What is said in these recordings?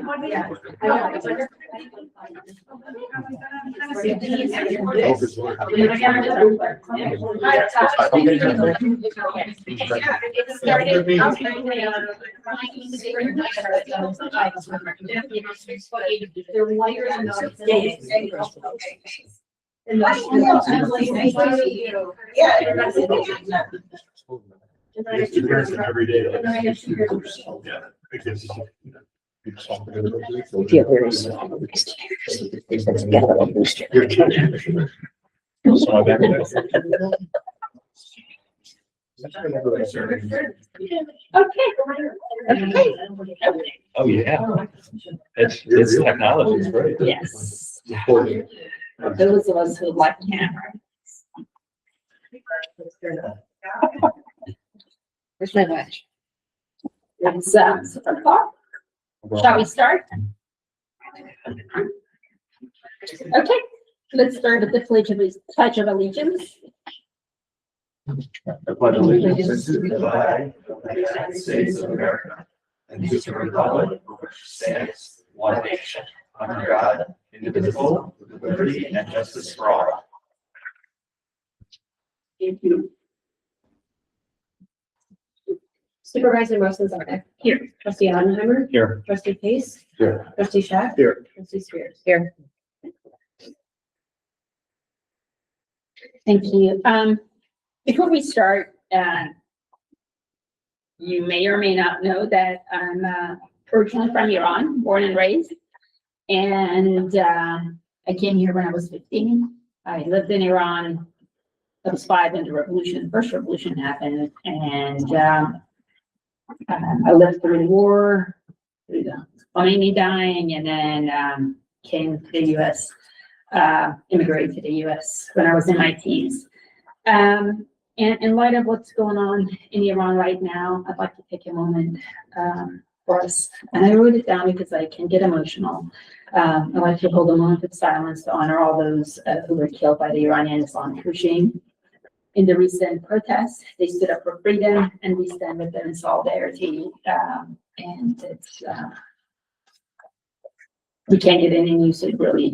Every day. Feel very small. Oh, yeah. It's technology, it's great. Yes. Those of us who like cameras. Where's my watch? It's 6 o'clock. Shall we start? Okay, let's start with the Pledge of Allegiance. I pledge allegiance to the flag of the United States of America and to the republic which stands one nation under God, indivisible, with liberty and justice for all. Thank you. Supervisor Mosenzar. Here. Trustee Oppenheimer. Here. Trustee Pace. Here. Trustee Shack. Here. Trustee Spears. Here. Thank you. Before we start, you may or may not know that I'm originally from Iran, born and raised. And I came here when I was 15. I lived in Iran. I was 5 when the revolution, first revolution happened. And I lived through the war, through the Khomeini dying, and then came to the U.S., immigrated to the U.S. when I was in my teens. And in light of what's going on in Iran right now, I'd like to take a moment for us. And I wrote it down because I can get emotional. I'd like to hold a moment of silence to honor all those who were killed by the Iranian Islamic regime. In the recent protests, they stood up for freedom, and we stand with them in solidarity. And it's we can't get any news. It really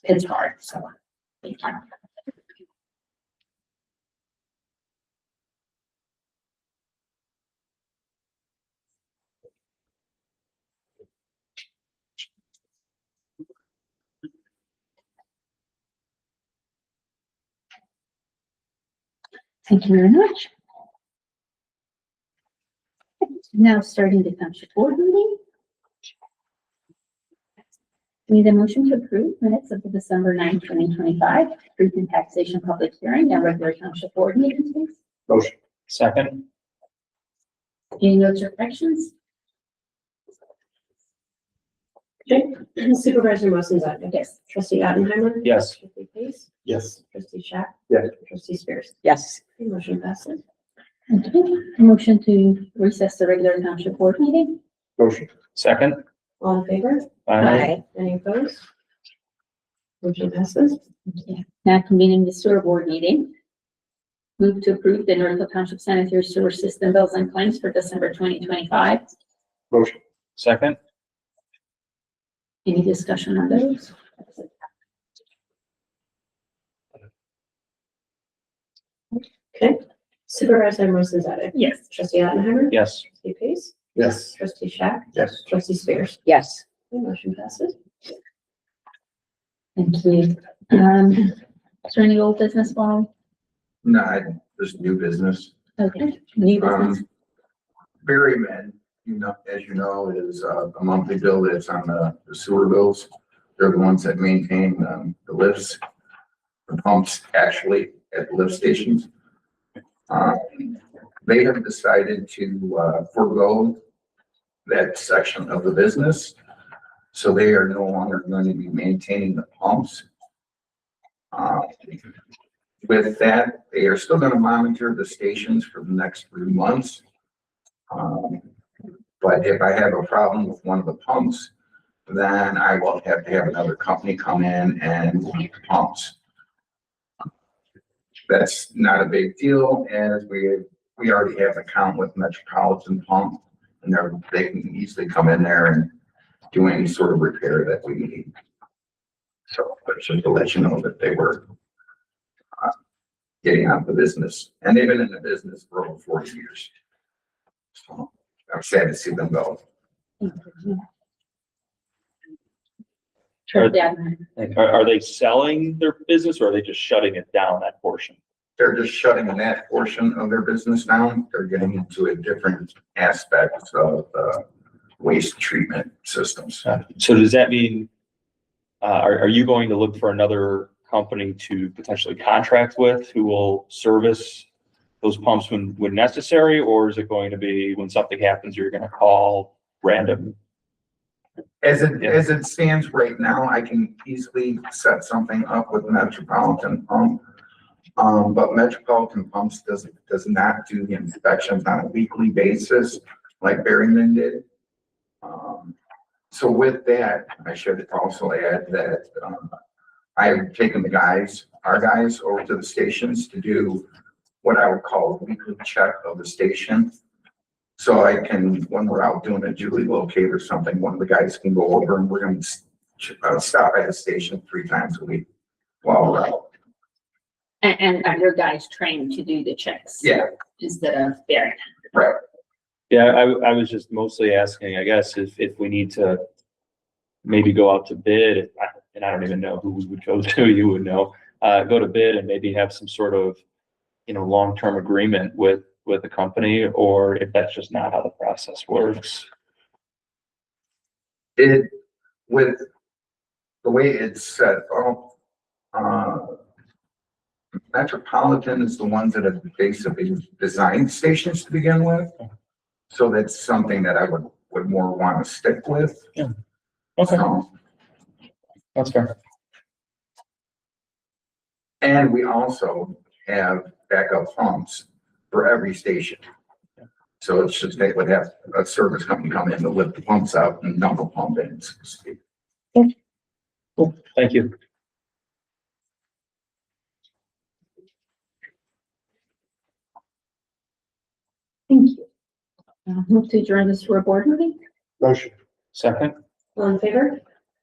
it's hard. So thank you. Thank you very much. Now starting the township board meeting. Need a motion to approve minutes of the December 9, 2025, truth and taxation public hearing and regular township board meeting, please. Motion. Second. Any notes or corrections? Okay. Supervisor Mosenzar. Yes. Trustee Oppenheimer. Yes. Trustee Pace. Yes. Trustee Shack. Yes. Trustee Spears. Yes. Okay, motion passes. Okay. Motion to recess the regular township board meeting. Motion. Second. All in favor? Aye. Any opposed? Motion passes. Okay. Now convening the sewer board meeting. Move to approve the Northfield Township sanitary sewer system bills and claims for December 2025. Motion. Second. Any discussion on those? Okay. Supervisor Mosenzar. Yes. Trustee Oppenheimer. Yes. Trustee Pace. Yes. Trustee Shack. Yes. Trustee Spears. Yes. Okay, motion passes. Thank you. Is there any old business, Bob? No, just new business. Okay. New business. Berryman, you know, as you know, is a monthly bill that's on the sewer bills. They're the ones that maintain the lifts, the pumps actually at the lift stations. They have decided to forego that section of the business. So they are no longer going to be maintaining the pumps. With that, they are still going to monitor the stations for the next 3 months. But if I have a problem with one of the pumps, then I will have to have another company come in and look at the pumps. That's not a big deal, as we already have an account with Metropolitan Pump, and they can easily come in there and do any sort of repair that we need. So, but just to let you know that they were getting out of the business, and they've been in the business for over 40 years. So I'm sad to see them go. Sure, yeah. Are they selling their business or are they just shutting it down, that portion? They're just shutting that portion of their business down. They're getting into a different aspect of waste treatment systems. So does that mean, are you going to look for another company to potentially contract with who will service those pumps when necessary? Or is it going to be when something happens, you're going to call random? As it stands right now, I can easily set something up with Metropolitan Pump. But Metropolitan Pumps does not do the inspections on a weekly basis like Berryman did. So with that, I should also add that I've taken our guys over to the stations to do what I would call a weekly check of the station. So I can, when we're out doing a Julie locate or something, one of the guys can go over and we're going to stop at the station 3 times a week while we're out. And are your guys trained to do the checks? Yeah, Instead of bearing? right. Yeah, I was just mostly asking, I guess, if we need to maybe go out to bid, and I don't even know who we would go to, you would know, go to bid and maybe have some sort of, long-term agreement with a company, or if that's just not how the process works. With the way it's set up, Metropolitan is the ones that have basically designed stations to begin with. So that's something that I would more want to stick with. Yeah. Okay, So, that's fair. and we also have backup pumps for every station. So it's just, they would have a service company come in to lift the pumps out and dump a pump in. So to speak. Cool, thank you. Thank you. Move to adjourn this for a board meeting? Motion. Second? All in favor?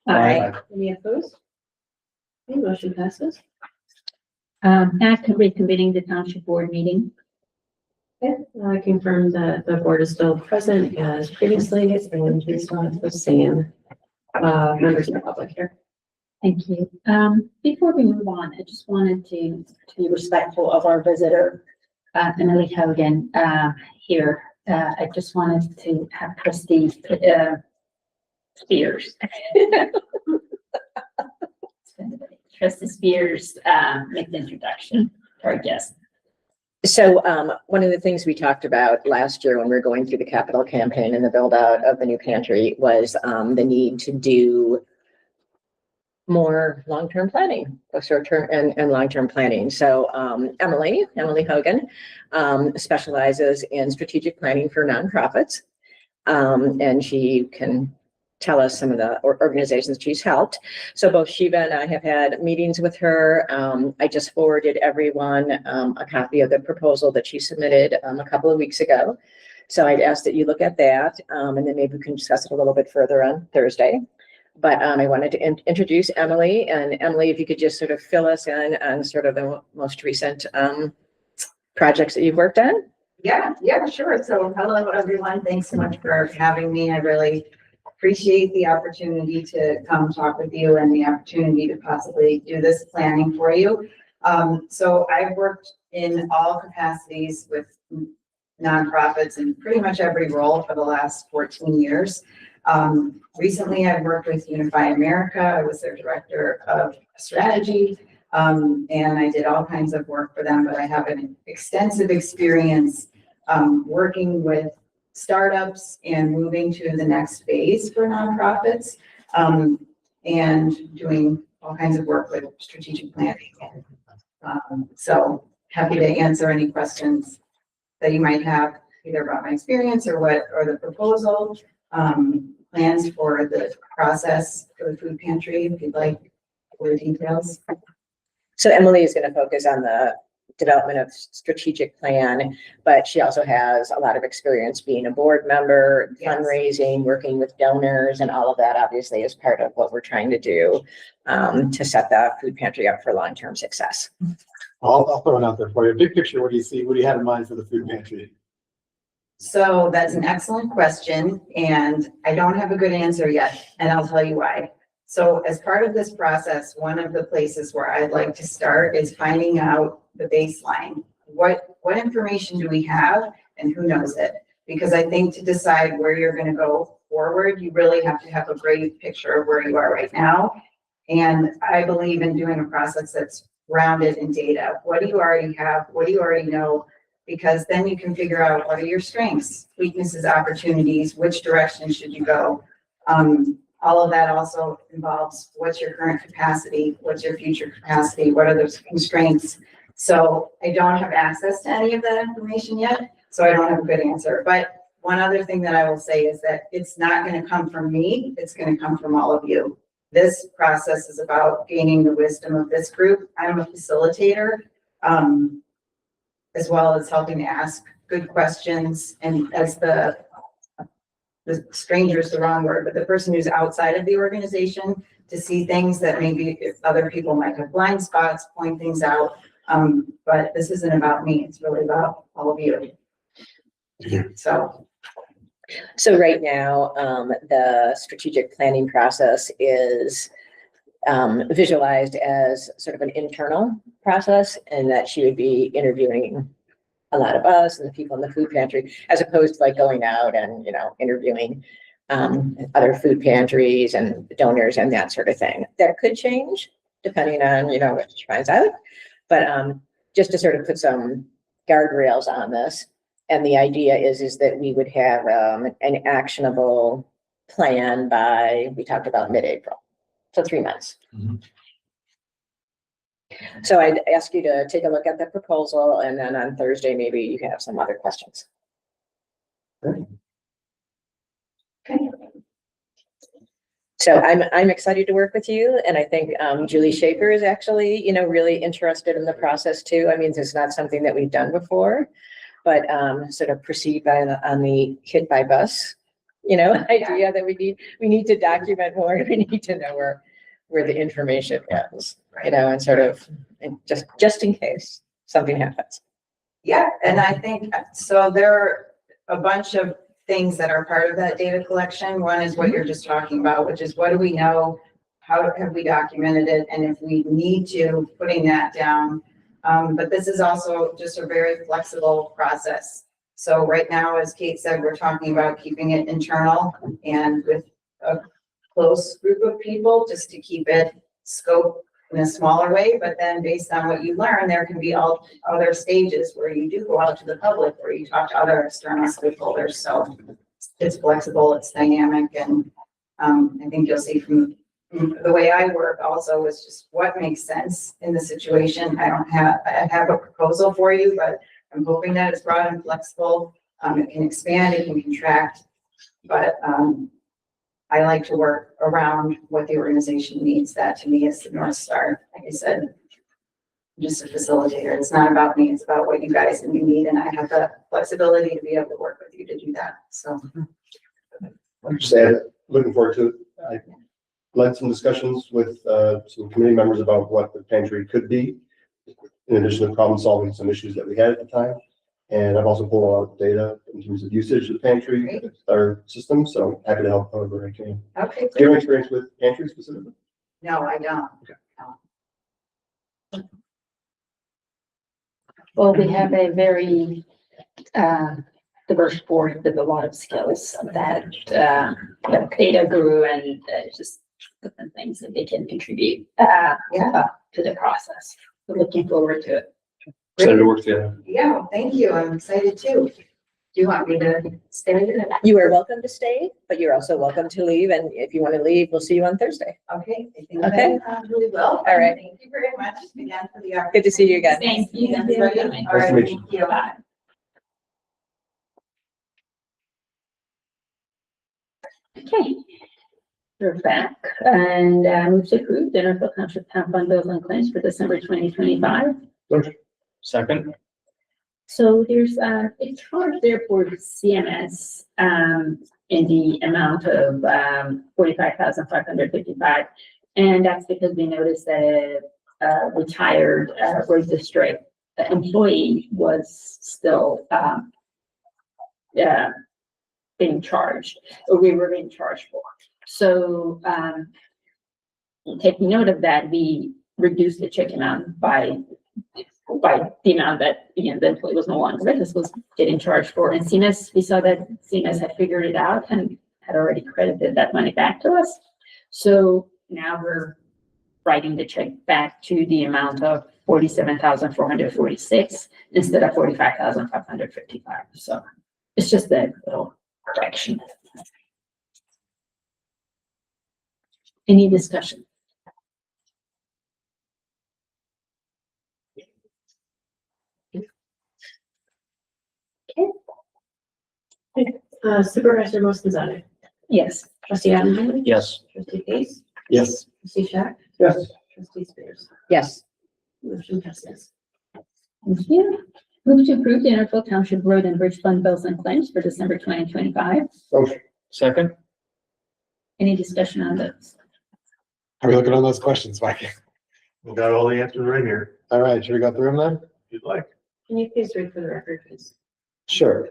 Aye. Any opposed? Okay, motion passes. Act of reconvening the township board meeting. Okay, I confirm that the board is still present as previously, and it's not the same members of the public here. Thank you. Before we move on, I just wanted to be respectful of our visitor, Emily Hogan, here. I just wanted to have Trustee Spears. Trustee Spears make the introduction to our guest. So one of the things we talked about last year when we were going through the capital campaign and the build out of the new pantry was the need to do more long-term planning, both short-term and long-term planning. So Emily Hogan specializes in strategic planning for nonprofits. And she can tell us some of the organizations she's helped. So both Shiva and I have had meetings with her. I just forwarded everyone a copy of the proposal that she submitted a couple of weeks ago. So I'd ask that you look at that and then maybe we can discuss it a little bit further on Thursday. But I wanted to introduce Emily, and Emily, if you could just sort of fill us in on sort of the most recent projects that you've worked on. Yeah, sure. So hello, everyone. Thanks so much for having me. I really appreciate the opportunity to come talk with you and the opportunity to possibly do this planning for you. So I've worked in all capacities with nonprofits in pretty much every role for the last 14 years. Recently, I've worked with Unify America. I was their director of strategy, and I did all kinds of work for them, but I have an extensive experience working with startups and moving to the next phase for nonprofits, and doing all kinds of work with strategic planning. So happy to answer any questions that you might have either about my experience or the proposal. Plans for the process for the food pantry, if you'd like more details. So Emily is going to focus on the development of strategic plan, but she also has a lot of experience being a board member, Yes. fundraising, working with donors, and all of that obviously is part of what we're trying to do to set the food pantry up for long-term success. I'll throw it out there for you. Big picture, what do you see? What do you have in mind for the food pantry? So that's an excellent question, and I don't have a good answer yet, and I'll tell you why. So as part of this process, one of the places where I'd like to start is finding out the baseline. What information do we have and who knows it? Because I think to decide where you're going to go forward, you really have to have a great picture of where you are right now. And I believe in doing a process that's grounded in data. What do you already have? What do you already know? Because then you can figure out what are your strengths, weaknesses, opportunities, which direction should you go. All of that also involves what's your current capacity, what's your future capacity, what are those constraints. So I don't have access to any of that information yet, so I don't have a good answer. But one other thing that I will say is that it's not going to come from me, it's going to come from all of you. This process is about gaining the wisdom of this group. I'm a facilitator, as well as helping to ask good questions, and as the stranger is the wrong word, but the person who's outside of the organization to see things that maybe if other people might have blind spots, point things out. But this isn't about me, it's really about all of you. So right now, the strategic planning process is visualized as sort of an internal process, and that she would be interviewing a lot of us and the people in the food pantry, as opposed to like going out and, interviewing other food pantries and donors and that sort of thing. That could change depending on, what she finds out. But just to sort of put some guardrails on this, and the idea is that we would have an actionable plan by, we talked about mid-April, so 3 months. Mhm. So I'd ask you to take a look at the proposal, and then on Thursday, maybe you can have some other questions. Okay. So I'm excited to work with you, and I think Julie Schaefer is actually, really interested in the process too. I mean, this is not something that we've done before, but sort of proceed on the hit by bus, idea that we need to document more. We need to know where the information is, and sort of just in case something happens. Yeah, and I think, so there are a bunch of things that are part of that data collection. One is what you're just talking about, which is what do we know? How have we documented it? And if we need to, putting that down. But this is also just a very flexible process. So right now, as Kate said, we're talking about keeping it internal and with a close group of people, just to keep it scoped in a smaller way. But then based on what you learn, there can be all other stages where you do go out to the public, where you talk to other external stakeholders. So it's flexible, it's dynamic, and I think you'll see from the way I work also is just what makes sense in the situation. I have a proposal for you, but I'm hoping that it's broad and flexible. It can expand, it can contract, but I like to work around what the organization needs. That to me is the North Star. Like I said, I'm just a facilitator. It's not about me, it's about what you guys need, and I have the flexibility to be able to work with you to do that. So I'm just looking forward to it. I led some discussions with some committee members about what the pantry could be, in addition to problem solving some issues that we had at the time. And I've also pulled a lot of data in terms of usage of the pantry, Great. our system, so happy to help however I can. okay, Do you have experience with pantry specifically? no, I don't. Well, we have a very diverse board with a lot of skills that data guru and just different things that they can contribute to the process. We're looking forward to it. Excited to work together. Yeah, thank you. I'm excited too. Do you want me to stay? You are welcome to stay, but you're also welcome to leave. And if you want to leave, we'll see you on Thursday. Okay. I think Okay. that really well. All right. Thank you very much again for the opportunity. Good to see you again. Thank you. All right, Nice to meet you. thank you. Bye. Okay. We're back and move to approve the Northfield Township Town Fund bills and claims for December 2025. Motion. Second? So there's a charge there for CMS, in the amount of, 45,555. And that's because we noticed that a retired, road district employee was still, being charged, or we were being charged for. So, taking note of that, we reduced the check amount by the amount that, you know, the employee was no longer with us, was getting charged for. And CMS, we saw that CMS had figured it out and had already credited that money back to us. So now we're writing the check back to the amount of 47,446 instead of 45,555. So it's just a little correction. Any discussion? Supervisor Moscazade, Yes. trustee Allen, Yes. trustee Case, Yes. trustee Shack, Yes. trustee Spears, Yes. motion passes. Thank you. Move to approve the Northfield Township Road and Bridge Fund bills and claims for December 2025. Motion. Second? Any discussion on those? Are we looking on those questions, Mike? We got all the answers right here, All right, should we go through them then? if you'd like. Can you please read for the record, please? Sure.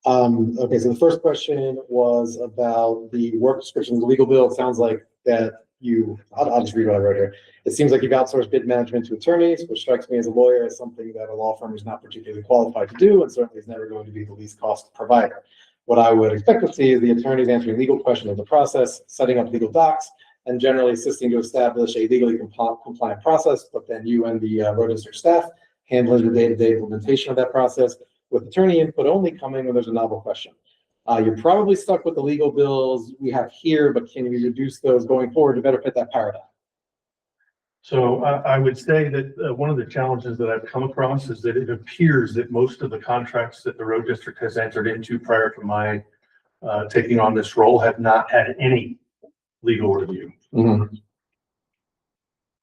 Okay, so the first question was about the work description, the legal bill. It sounds like that I'll just read what I wrote here. It seems like you've outsourced bid management to attorneys, which strikes me as a lawyer as something that a law firm is not particularly qualified to do, and certainly is never going to be the least cost provider. What I would expect to see is the attorneys answering legal questions of the process, setting up legal docs, and generally assisting to establish a legally compliant process, but then you and the road district staff handling the day-to-day implementation of that process, with attorney input only coming when there's a novel question. You're probably stuck with the legal bills we have here, but can we reduce those going forward to better fit that paradigm? So I would say that one of the challenges that I've come across is that it appears that most of the contracts that the road district has entered into prior to my taking on this role have not had any legal review.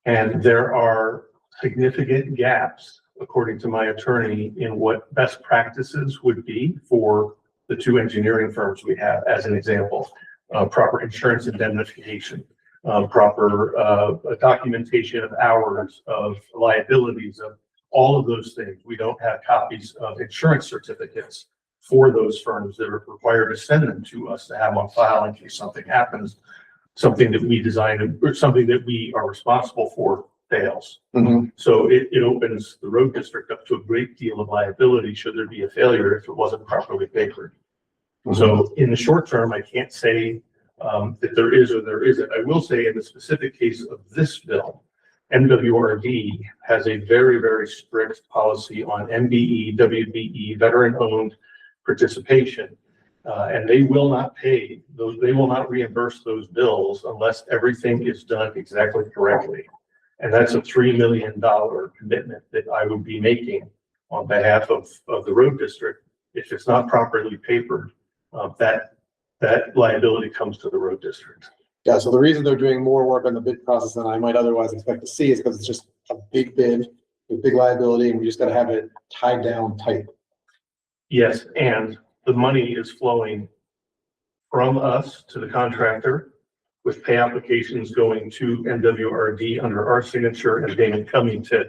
And there are significant gaps, according to my attorney, in what best practices would be for the two engineering firms we have, as an example, proper insurance indemnification, proper documentation of hours, of liabilities, of all of those things. We don't have copies of insurance certificates for those firms that are required to send them to us to have on file in case something happens, something that we designed or something that we are responsible for fails. So it opens the road district up to a great deal of liability should there be a failure if it wasn't properly papered. So in the short term, I can't say that there is or there isn't. I will say in the specific case of this bill, MWRD has a very, very strict policy on MBE, WBE, veteran-owned participation. And they will not pay those, they will not reimburse those bills unless everything is done exactly correctly. And that's a $3 million commitment that I would be making on behalf of the road district. If it's not properly papered, that liability comes to the road district. Yeah, so the reason they're doing more work on the bid process than I might otherwise expect to see is because it's just a big bid with big liability, and we just gotta have it tied down tight. Yes, and the money is flowing from us to the contractor, with pay applications going to MWRD under our signature and payment coming to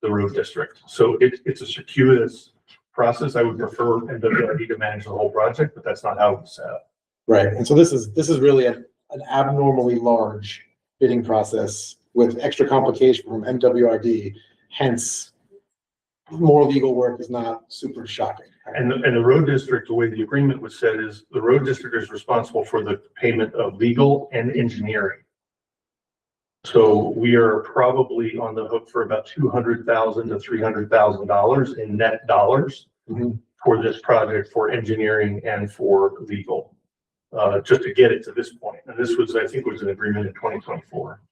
the road district. So it's a circuitous process. I would prefer MWRD to manage the whole project, but that's not how it's set up. Right, and so this is really an abnormally large bidding process with extra complication from MWRD, hence more legal work is not super shocking. And the road district, the way the agreement was said is the road district is responsible for the payment of legal and engineering. So we are probably on the hook for about $200,000 to $300,000 in net dollars for this project, for engineering and for legal, just to get it to this point. And this was, I think, was an agreement in 2024.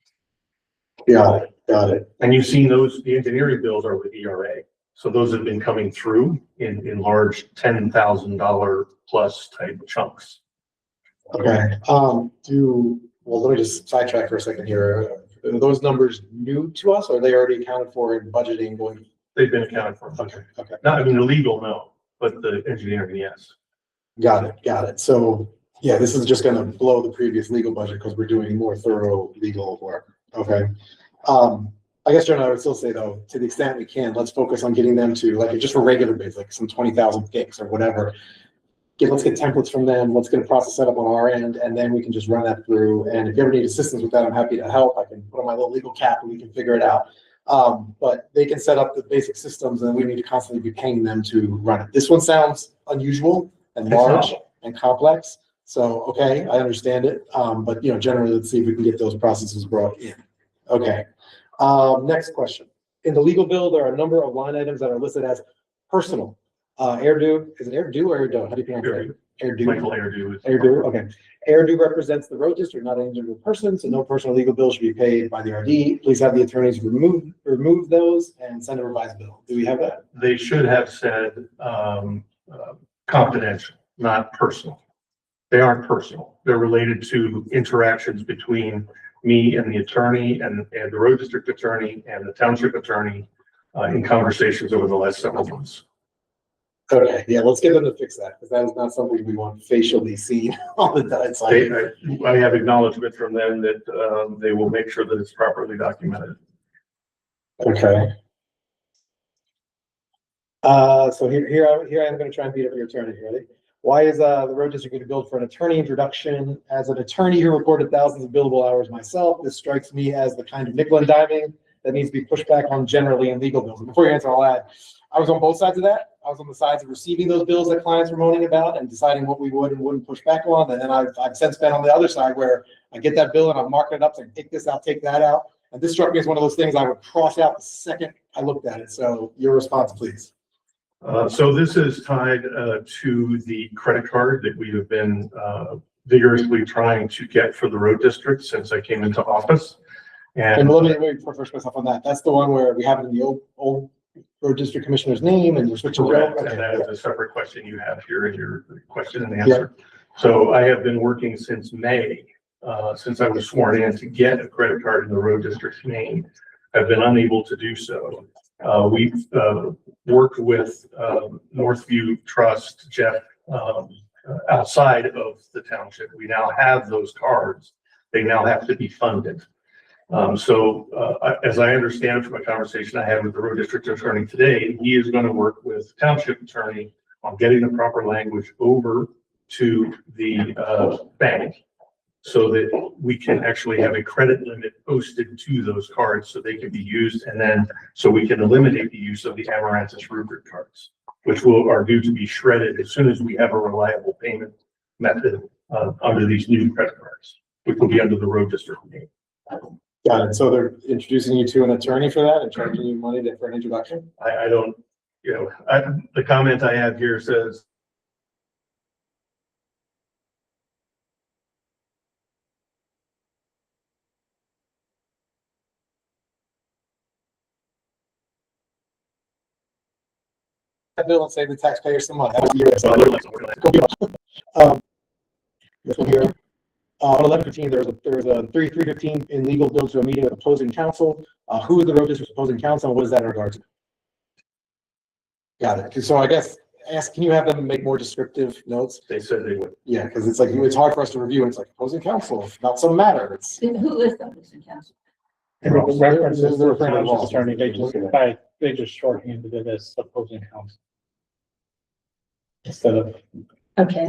Got it. And you've seen those, the engineering bills are with ERA. So those have been coming through in large $10,000 plus type chunks. Okay, well, let me just sidetrack for a second here. Are those numbers new to us, or are they already accounted for in budgeting going They've been accounted for. Okay, okay. Not, I mean, the legal, no, but the engineering, yes. Got it. So, yeah, this is just gonna blow the previous legal budget because we're doing more thorough legal work. Okay. I guess, John, I would still say though, to the extent we can, let's focus on getting them to like, just for regular bids, like some 20,000 gigs or whatever. Let's get templates from them. Let's get a process set up on our end, and then we can just run that through. And if you ever need assistance with that, I'm happy to help. I can put on my little legal cap and we can figure it out. But they can set up the basic systems and we need to constantly be paying them to run it. This one sounds unusual and large and complex. So, okay, I understand it. But generally, let's see if we can get those processes brought in. Okay. Next question. In the legal bill, there are a number of line items that are listed as personal. Airdo, is it Airdo or Airdo? How do you pronounce it? Airdo. Michael Airdo. Airdo, okay. Airdo represents the road district, not an individual person, so no personal legal bill should be paid by the RD. Please have the attorneys remove those and send a revised bill. Do we have that? They should have said, confidential, not personal. They aren't personal. They're related to interactions between me and the attorney and the road district attorney and the township attorney in conversations over the last several months. Okay, yeah, let's get them to fix that, because that is not something we want facially seen on the side. I have acknowledgement from them that they will make sure that it's properly documented. Okay. So here I am going to try and beat up your attorney. Ready? Why is the road district going to build for an attorney introduction? As an attorney who recorded thousands of billable hours myself, this strikes me as the kind of nickel and diming that needs to be pushed back on generally in legal bills. And before you answer, I'll add, I was on both sides of that. I was on the sides of receiving those bills that clients were moaning about and deciding what we would and wouldn't push back on. And then I've since been on the other side where I get that bill and I'm marking it up saying, take this out, take that out. And this struck me as one of those things I would cross out the second I looked at it. So your response, please. So this is tied to the credit card that we have been vigorously trying to get for the road district since I came into office. And let me refresh myself on that. That's the one where we have it in the old road district commissioner's name and you're switching. Correct. And that is a separate question you have here in your question and answer. Yeah. So I have been working since May, since I was sworn in, to get a credit card in the road district's name. I've been unable to do so. We've worked with Northfield Trust, Jeff, outside of the township. We now have those cards. They now have to be funded. As I understand it from a conversation I had with the road district attorney today, he is going to work with the township attorney on getting the proper language over to the bank so that we can actually have a credit limit posted to those cards so they can be used, and then so we can eliminate the use of the Amaranthus rubric cards, which are due to be shredded as soon as we have a reliable payment method under these new credit cards, which will be under the road district name. Got it. So they're introducing you to an attorney for that and charging you money for an introduction? I don't, the comment I have here says, that bill and save the taxpayer some money. This one here. On 11/15, there was a 3/3/15 in legal bill to a meeting with opposing counsel. Who is the road district's opposing counsel? And what is that in regards to? Got it. So I guess can you have them make more descriptive notes? they said they would. Yeah, because it's like it's hard for us to review. And it's like opposing counsel, not some matter. It's Who is the opposing counsel? References to the township attorney, they just shorthanded it as opposing counsel. Instead of Okay,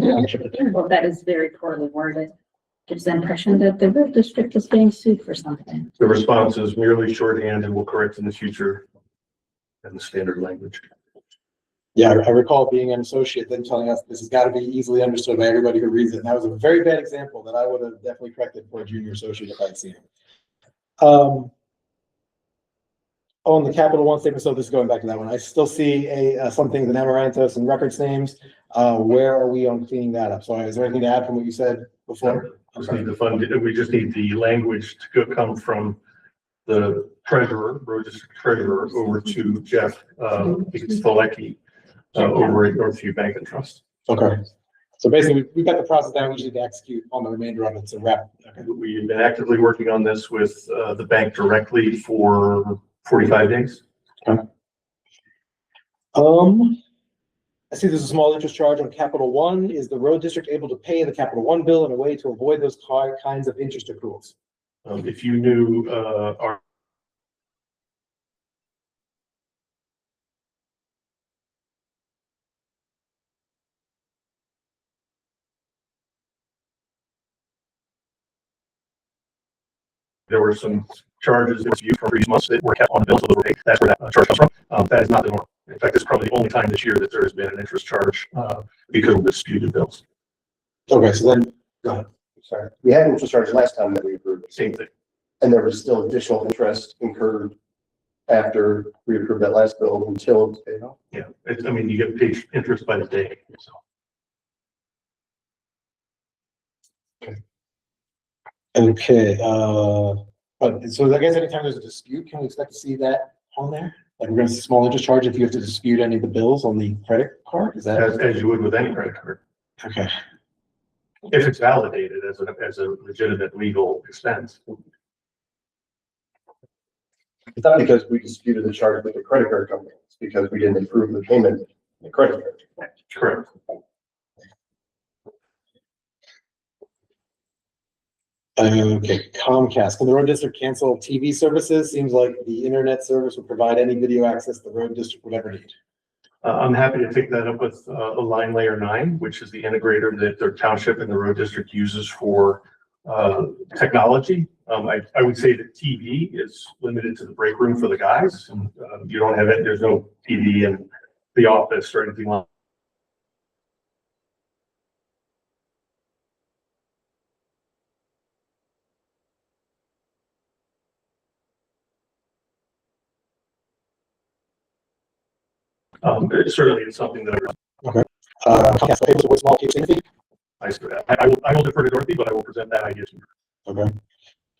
well, that is very poorly worded. Gives the impression that the road district is being sued for something. The response is merely shorthand and will correct in the future in the standard language. yeah, I recall being an associate then telling us this has got to be easily understood by everybody who reads it. And that was a very bad example that I would have definitely corrected for a junior associate if I'd seen it. On the Capital One statement, so this is going back to that one. I still see some things in Amaranthus and records names. Where are we on cleaning that up? So is there anything to add from what you said before? We just need the language to come from the treasurer, road district treasurer, over to Jeff Stolecki over at Northview Bank and Trust. Okay. So basically, we've got the process down. We just need to execute on the remainder of it to wrap. Okay. We've been actively working on this with the bank directly for 45 days. Okay. I see there's a small interest charge on Capital One. Is the road district able to pay the Capital One bill in a way to avoid those kinds of interest accruals? If you knew, our there were some charges that you from previous months that were kept on the bills of the rate. That's where that charge comes from. That is not the norm. In fact, it's probably the only time this year that there has been an interest charge because of disputed bills. Okay, so then, go ahead. Sorry, we had interest charge last time that we approved, Same thing. and there was still additional interest incurred after we approved that last bill until, you know. Yeah, it's, I mean, you get paid interest by the day. So. Okay, but so I guess anytime there's a dispute, can we expect to see that on there? Like we're gonna see small interest charge if you have to dispute any of the bills on the credit card, is that? As you would with any credit card, Okay, if it's validated as a legitimate legal expense. It's not because we disputed the charge with the credit card company, it's because we didn't approve the payment in the credit card. Correct. okay, Comcast, can the road district cancel TV services? Seems like the internet service would provide any video access the road district would ever need. I'm happy to take that up with Line Layer 9, which is the integrator that their township and the road district uses for technology. I would say that TV is limited to the break room for the guys. And, you don't have it. There's no TV in the office or anything like. Certainly it's something that Comcast, payments with small case fee? I will defer to Dorothy, but I will present that idea to you. Okay.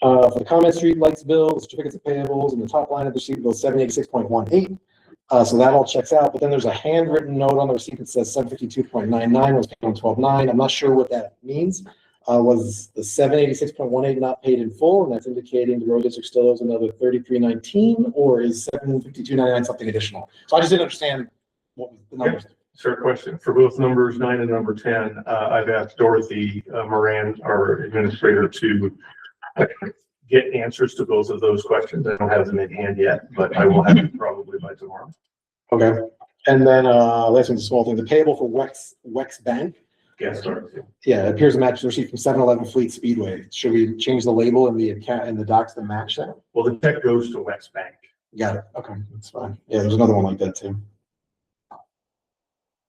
For the comment street lights bill, certificates of payables, and the top line of the receipt bill, 786.18. So that all checks out, but then there's a handwritten note on the receipt that says 752.99 was paid on 12/9. I'm not sure what that means. Was the 786.18 not paid in full, and that's indicating the road district still owes another 33.19, or is 752.99 something additional? So I just didn't understand what was the numbers. Sir, question for both numbers 9 and number 10. I've asked Dorothy Moran, our administrator, to get answers to both of those questions. I don't have them in hand yet, but I will have it probably by tomorrow. Okay. And then last one's a small thing. The payable for Wex Bank. Yes, sir. Yeah, it appears to match the receipt from 7-Eleven Fleet Speedway. Should we change the label in the account in the docs to match that? Well, the check goes to West Bank. Got it. Okay, that's fine. Yeah, there's another one like that too.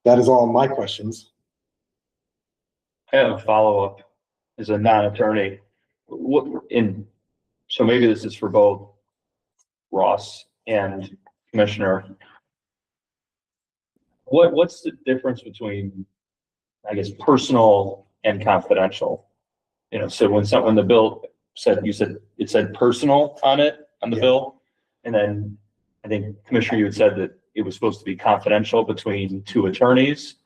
That is all my questions. I have a follow-up as a non-attorney. So maybe this is for both Ross and Commissioner. What's the difference between, I guess, personal and confidential? You know, so when the bill said, it said personal on it, on the bill. And then I think Commissioner, you had said that it was supposed to be confidential between two attorneys.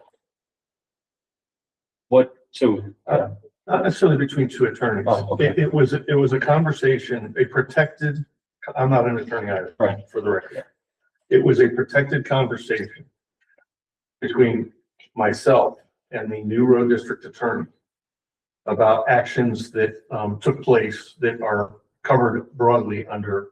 Not necessarily between two attorneys. Oh, okay. It was a conversation, a protected, I'm not an attorney either, Right. for the record. It was a protected conversation between myself and the new road district attorney about actions that took place that are covered broadly under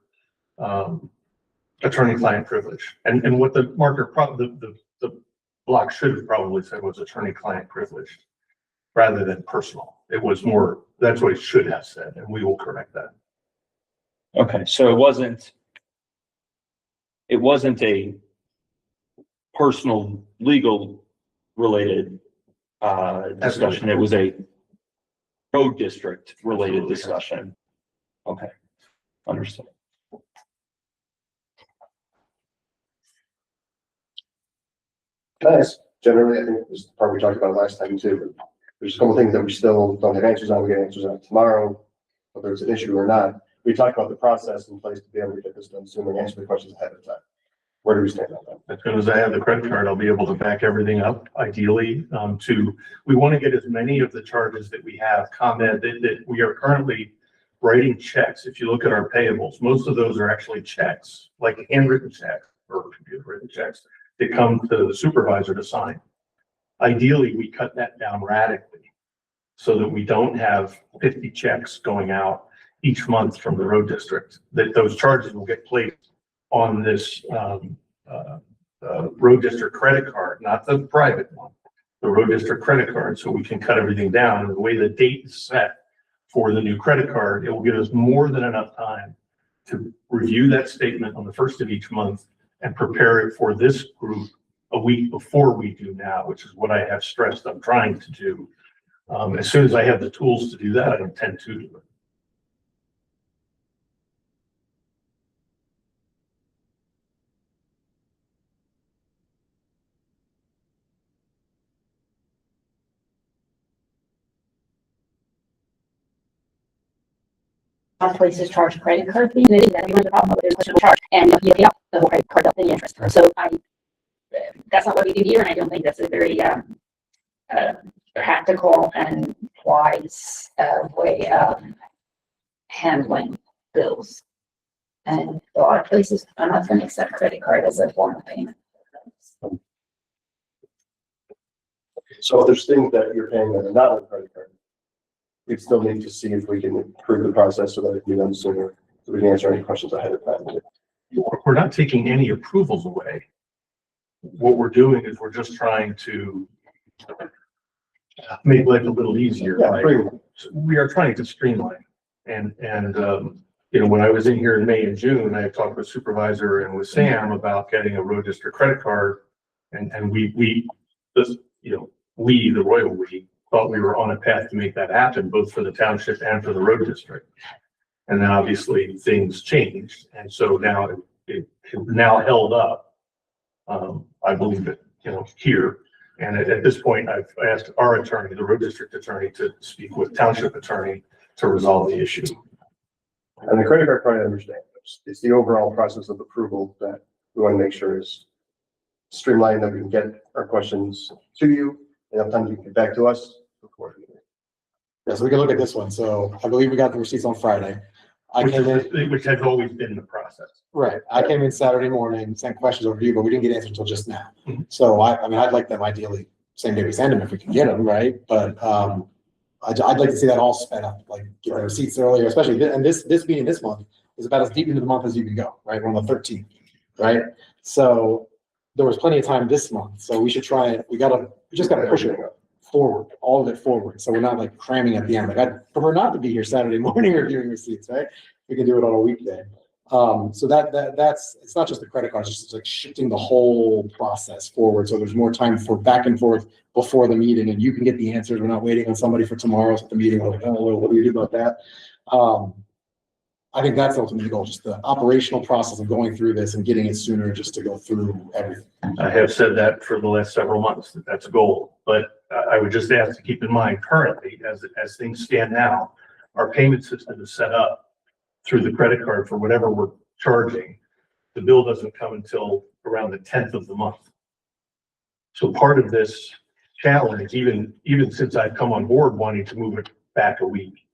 attorney-client privilege. And what the marker, the block should have probably said was attorney-client privilege rather than personal. It was more, that's what it should have said, and we will correct that. Okay, so it wasn't a personal legal related discussion. It was a road district related discussion. Okay, understood. Nice. Generally, I think this is the part we talked about last time too. There's a couple things that we still don't have answers on. We get answers on tomorrow, whether it's an issue or not. We talked about the process in place to be able to get this done sooner and answer the questions ahead of time. Where do we stand on that? As soon as I have the credit card, I'll be able to back everything up, ideally, we want to get as many of the charges that we have commented that we are currently writing checks. If you look at our payables, most of those are actually checks, like handwritten checks or computer written checks. that come to the supervisor to sign. Ideally, we cut that down radically so that we don't have 50 checks going out each month from the road district, that those charges will get placed on this road district credit card, not the private one, the road district credit card, so we can cut everything down. And the way the date is set for the new credit card, it will give us more than enough time to review that statement on the first of each month and prepare it for this group a week before we do now, which is what I have stressed I'm trying to do. As soon as I have the tools to do that, I intend to do it. Some places charge credit card fees, and it is that everyone's a problem, but there's a questionable charge, and you pay up the whole credit card, up the interest. So that's not what we do here, and I don't think that's a very practical and wise way of handling bills. And a lot of places are not going to accept credit card as a form of payment. So if there's things that you're paying that are not on credit card, we still need to see if we can improve the process so that it can be done sooner, so we can answer any questions ahead of time. We're not taking any approvals away. What we're doing is we're just trying to make life a little easier. Yeah, Right? pretty much. We are trying to streamline. And you know, when I was in here in May and June, I talked with supervisor and with Sam about getting a road district credit card. And we, the royal we, thought we were on a path to make that happen, both for the township and for the road district. And then obviously things changed. And so now it now held up. I believe it, here. And at this point, I've asked our attorney, the road district attorney, to speak with township attorney to resolve the issue. And the credit card part, I understand. It's the overall process of approval that we want to make sure is streamlined, that we can get our questions to you, enough time you can get back to us before. Yeah, so we can look at this one. So I believe we got the receipts on Friday. Which has always been the process. Right. I came in Saturday morning, sent questions over to you, but we didn't get answers until just now. Mhm. So I mean, I'd like them ideally same day we send them if we can get them, right? But I'd like to see that all sped up, like get the receipts earlier, especially, and this meeting this month is about as deep into the month as you can go, right? We're on the 13th, right? So there was plenty of time this month, so we should try it. We just gotta push it forward, all of it forward. So we're not like cramming at the end. Like I'd prefer not to be here Saturday morning reviewing receipts, right? We can do it on a weekday. So that's, it's not just the credit cards, it's just like shifting the whole process forward. So there's more time for back and forth before the meeting and you can get the answers. We're not waiting on somebody for tomorrow's at the meeting. We're like, oh, well, what do you do about that? I think that's ultimately the goal, just the operational process of going through this and getting it sooner just to go through everything. I have said that for the last several months, that's a goal, but I would just ask to keep in mind currently, as things stand now, our payment system is set up through the credit card for whatever we're charging. The bill doesn't come until around the 10th of the month. So part of this challenge, even since I've come on board wanting to move it back a week,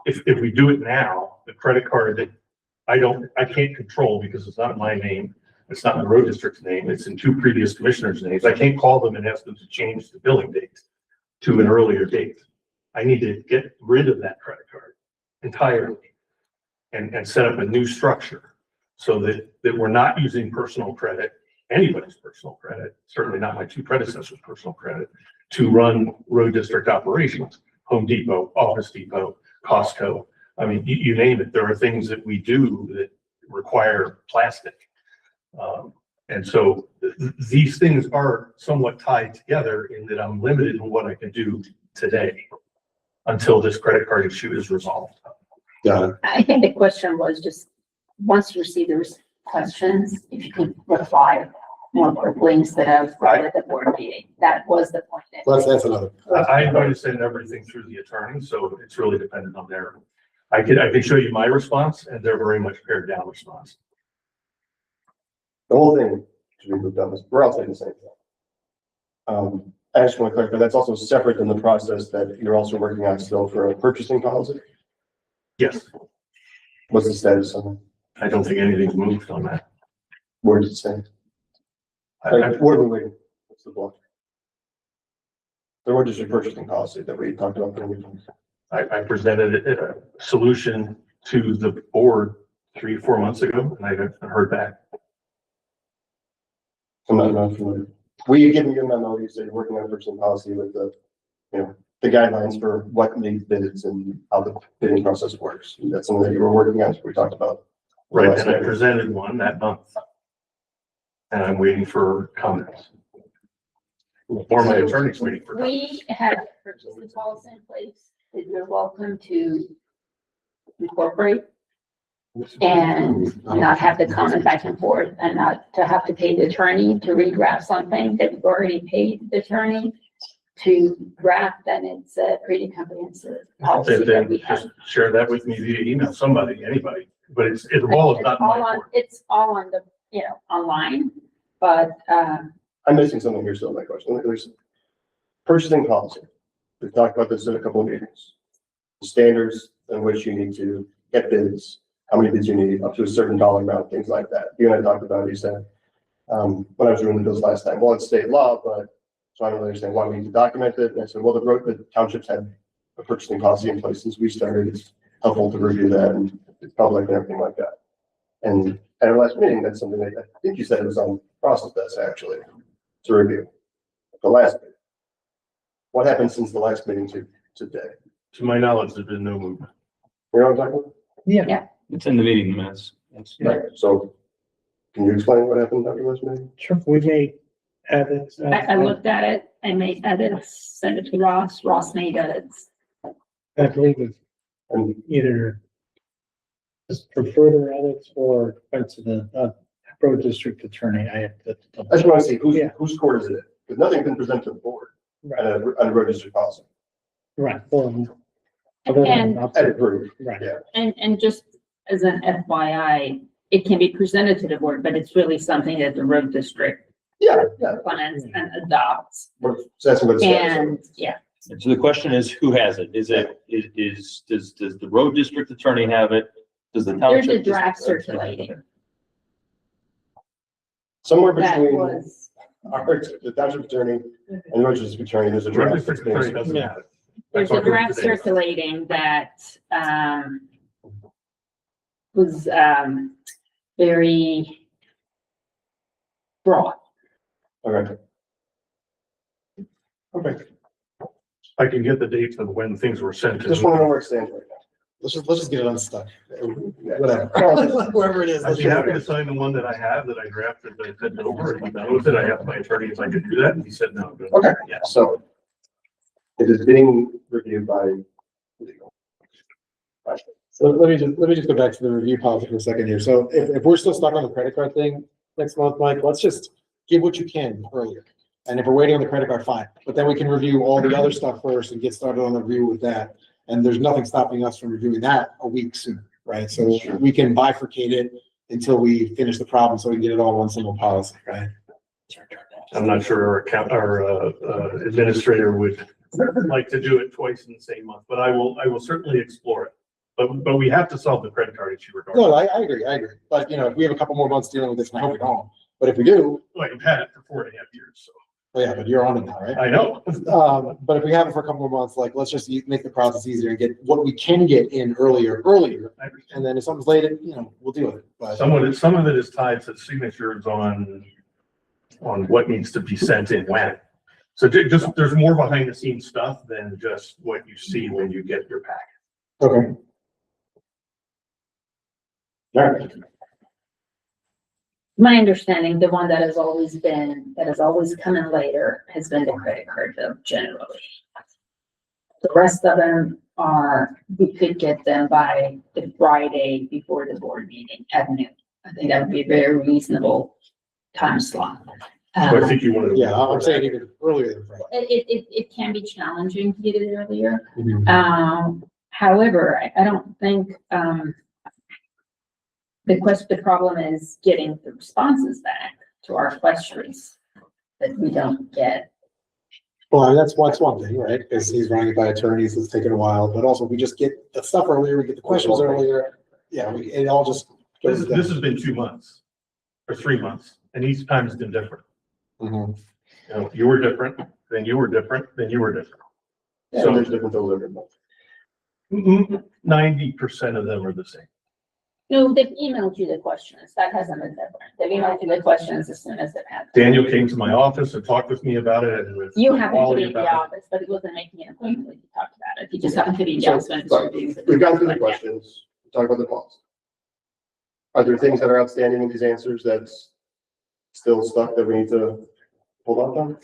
if we do it now, the credit card that I can't control because it's not in my name, it's not in the road district's name, it's in two previous commissioners' names. I can't call them and ask them to change the billing date to an earlier date. I need to get rid of that credit card entirely and set up a new structure so that we're not using personal credit, anybody's personal credit, certainly not my two predecessors' personal credit, to run road district operations, Home Depot, Office Depot, Costco. I mean, you name it. There are things that we do that require plastic. And so these things are somewhat tied together in that I'm limited in what I can do today until this credit card issue is resolved. Yeah. I think the question was just, once you receive those questions, if you could reply more quickly instead of right at the board meeting. That was the point. That's another. I'm going to send everything through the attorney, so it's really dependent on their, I can show you my response and they're very much pared down response. The whole thing should be moved on. We're all saying the same thing. I just want to clarify, that's also separate than the process that you're also working on still for a purchasing policy. Yes, What's the status on that? I don't think anything's moved on that. Where does it say? What are we waiting? What's the block? The road district purchasing policy that we talked about. I presented a solution to the board 3 or 4 months ago, and I haven't heard back. I'm not familiar. We given you a memo, you said you're working on a purchasing policy with the, the guidelines for what needs bids and how the bidding process works. And that's something that you were working on, we talked about. Right, and I presented one that month. And I'm waiting for comments. Or my attorney's waiting for comments. We have purchasing policy in place that you're welcome to incorporate and not have to comment back and forth and not to have to pay the attorney to redraft something that we've already paid the attorney to draft, then it's a pretty comprehensive policy And that then we have. just share that with me via email, somebody, anybody, but it's all It's not all my on, board. it's all on the, online, but, I'm missing something here, so my question, there's purchasing policy. We've talked about this in a couple of meetings. The standards in which you need to get bids, how many bids you need, up to a certain dollar amount, things like that. You and I talked about it, you said, when I was doing the bills last time, well, it's state law, but so I don't really understand why we need to document it. And I said, well, the townships had a purchasing policy in place since we started. It's helpful to review that and it's public and everything like that. And at our last meeting, that's something that I think you said it was on process desk actually to review. The last meeting. What happened since the last meeting to today? To my knowledge, there's been no movement. You know what I'm talking Yeah, It's in the meeting minutes. Yes. about? Right, so can you explain what happened after last meeting? sure, we made edits. I looked at it, I made edits, sent it to Ross made edits. I believe it's And either just for further edits or went to the road district attorney. I have to. I just want to see Yeah. whose court is it? Because nothing's been presented to the board on a road district policy. Right. Other than- And approved. Right. Yeah. And just as an FYI, it can be presented to the board, but it's really something that the road district Yeah. plans and adopts. So that's what it's. And, yeah, And so the question is, who has it? Does the road district attorney have it? Does the there's township? a draft circulating Somewhere that between was, the township attorney and the road district attorney, there's a The draft. district attorney doesn't have it. there's That's a what I heard draft today. circulating that, was, very broad. Okay. Okay, I can get the dates of when things were sent. just want to know where it stands right now. Let's just get it unstuck. Yeah. Whatever. Whoever it is. I'd let's be get it happy to done. sign the one that I have that I drafted, that I sent over, and that was it. I asked my attorney if I could do that, and he said no. Okay. Yeah. So it is being reviewed by legal. Right. So let me just go back to the review policy for a second here. So if we're still stuck on the credit card thing next month, Mike, let's just give what you can earlier. And if we're waiting on the credit card, fine, but then we can review all the other stuff first and get started on the review with that. And there's nothing stopping us from reviewing that a week sooner, right? So we can bifurcate it until we finish the problem, so we can get it all in one single policy, right? I'm not sure our administrator would like to do it twice in the same month, but I will certainly explore it. But we have to solve the credit card issue regardless. No, I agree. But if we have a couple more months dealing with this, and I hope we don't, but if we do, Well, you've had it for 4.5 years, so yeah, but you're on it now, right? I know. But if we have it for a couple more months, like, let's just make the process easier and get what we can get in earlier. And then if something's late, we'll deal with it. But Some of it is tied to signatures on what needs to be sent in when. So just, there's more behind the scenes stuff than just what you see when you get your packet. okay. All right. My understanding, the one that has always come in later has been the credit card bill generally. The rest of them we could get them by the Friday before the board meeting at noon. I think that would be a very reasonable time slot. So I think you wanted to. Yeah, I'm saying even earlier than Friday. It can be challenging to get it earlier. Mhm. However, I don't think, the problem is getting the responses back to our questions that we don't get. Well, I mean, that's one thing, right? Because he's running it by attorneys, it's taking a while, but also if we just get the stuff earlier, we get the questions earlier. Yeah, it all just This goes down. has been 2 months or 3 months, and each time has been different. You know, you were different, then you were different, then you were different. Yeah, So there's different bills every month. 90% of them are the same. No, they've emailed you the questions. That hasn't been different. They've emailed you the questions as soon as they've had. Daniel came to my office and talked with me about it and with You haven't Wally been in the about office, but it wasn't making an appointment when you talked about it. You just haven't been in the So, office. when it's right, reviewed. we've gone through the questions, talked about the cost. Are there things that are outstanding in these answers that's still stuck that we need to hold on?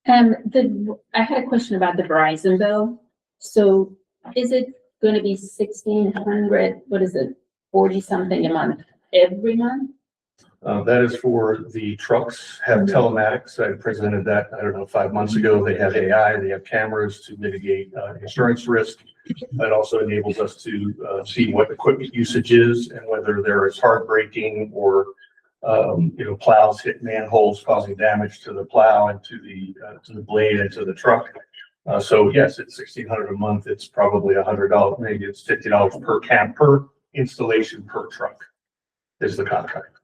I had a question about the Verizon bill. So is it going to be 1,600, what is it, 40 something a month, every month? That is for the trucks have telematics. I presented that, I don't know, 5 months ago. They have AI, they have cameras to mitigate insurance risk. That also enables us to see what equipment usage is and whether there is hard braking or plows hit manholes causing damage to the plow and to the blade and to the truck. So yes, it's 1,600 a month. It's probably $100, maybe it's $50 per installation per truck is the contract.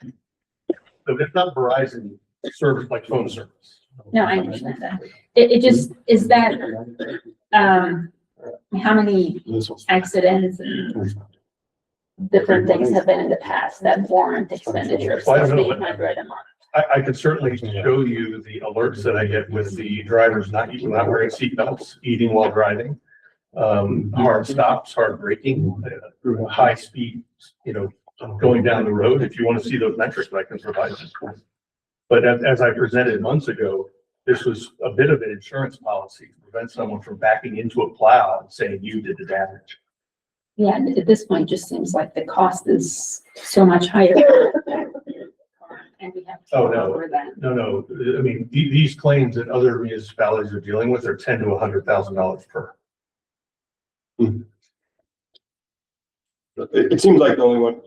So it's not Verizon service like phone service. No, I understand that. It just, is that, how many accidents and different things have been in the past that warrant expenditure of Well, I don't know. 1,600 a month? I could certainly show you the alerts that I get with the drivers not wearing seatbelts, eating while driving, hard stops, hard braking, high speed, going down the road. If you want to see those metrics, I can provide them. But as I presented months ago, this was a bit of an insurance policy to prevent someone from backing into a plow and saying you did the damage. Yeah, and at this point, it just seems like the cost is so much higher. And we have to Oh, no. over that. No. I mean, these claims that other municipalities are dealing with are $10,000 to $100,000 per. It seems like the only one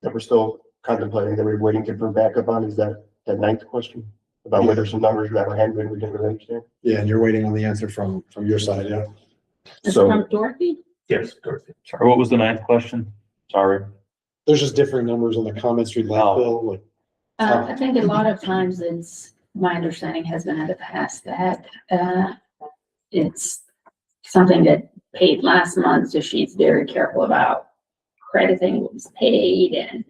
that we're still contemplating, that we're waiting for backup on, is that ninth question about whether some numbers that were handwritten we didn't really understand. Yeah, and you're waiting on the answer from your side, yeah. Is it So, from Dorothy? Yes, Dorothy. Sorry, what was the ninth question? Sorry. There's just different numbers on the Common Street landfill, like, I think a lot of times it's, my understanding has been in the past that, it's something that paid last month, so she's very careful about crediting what was paid and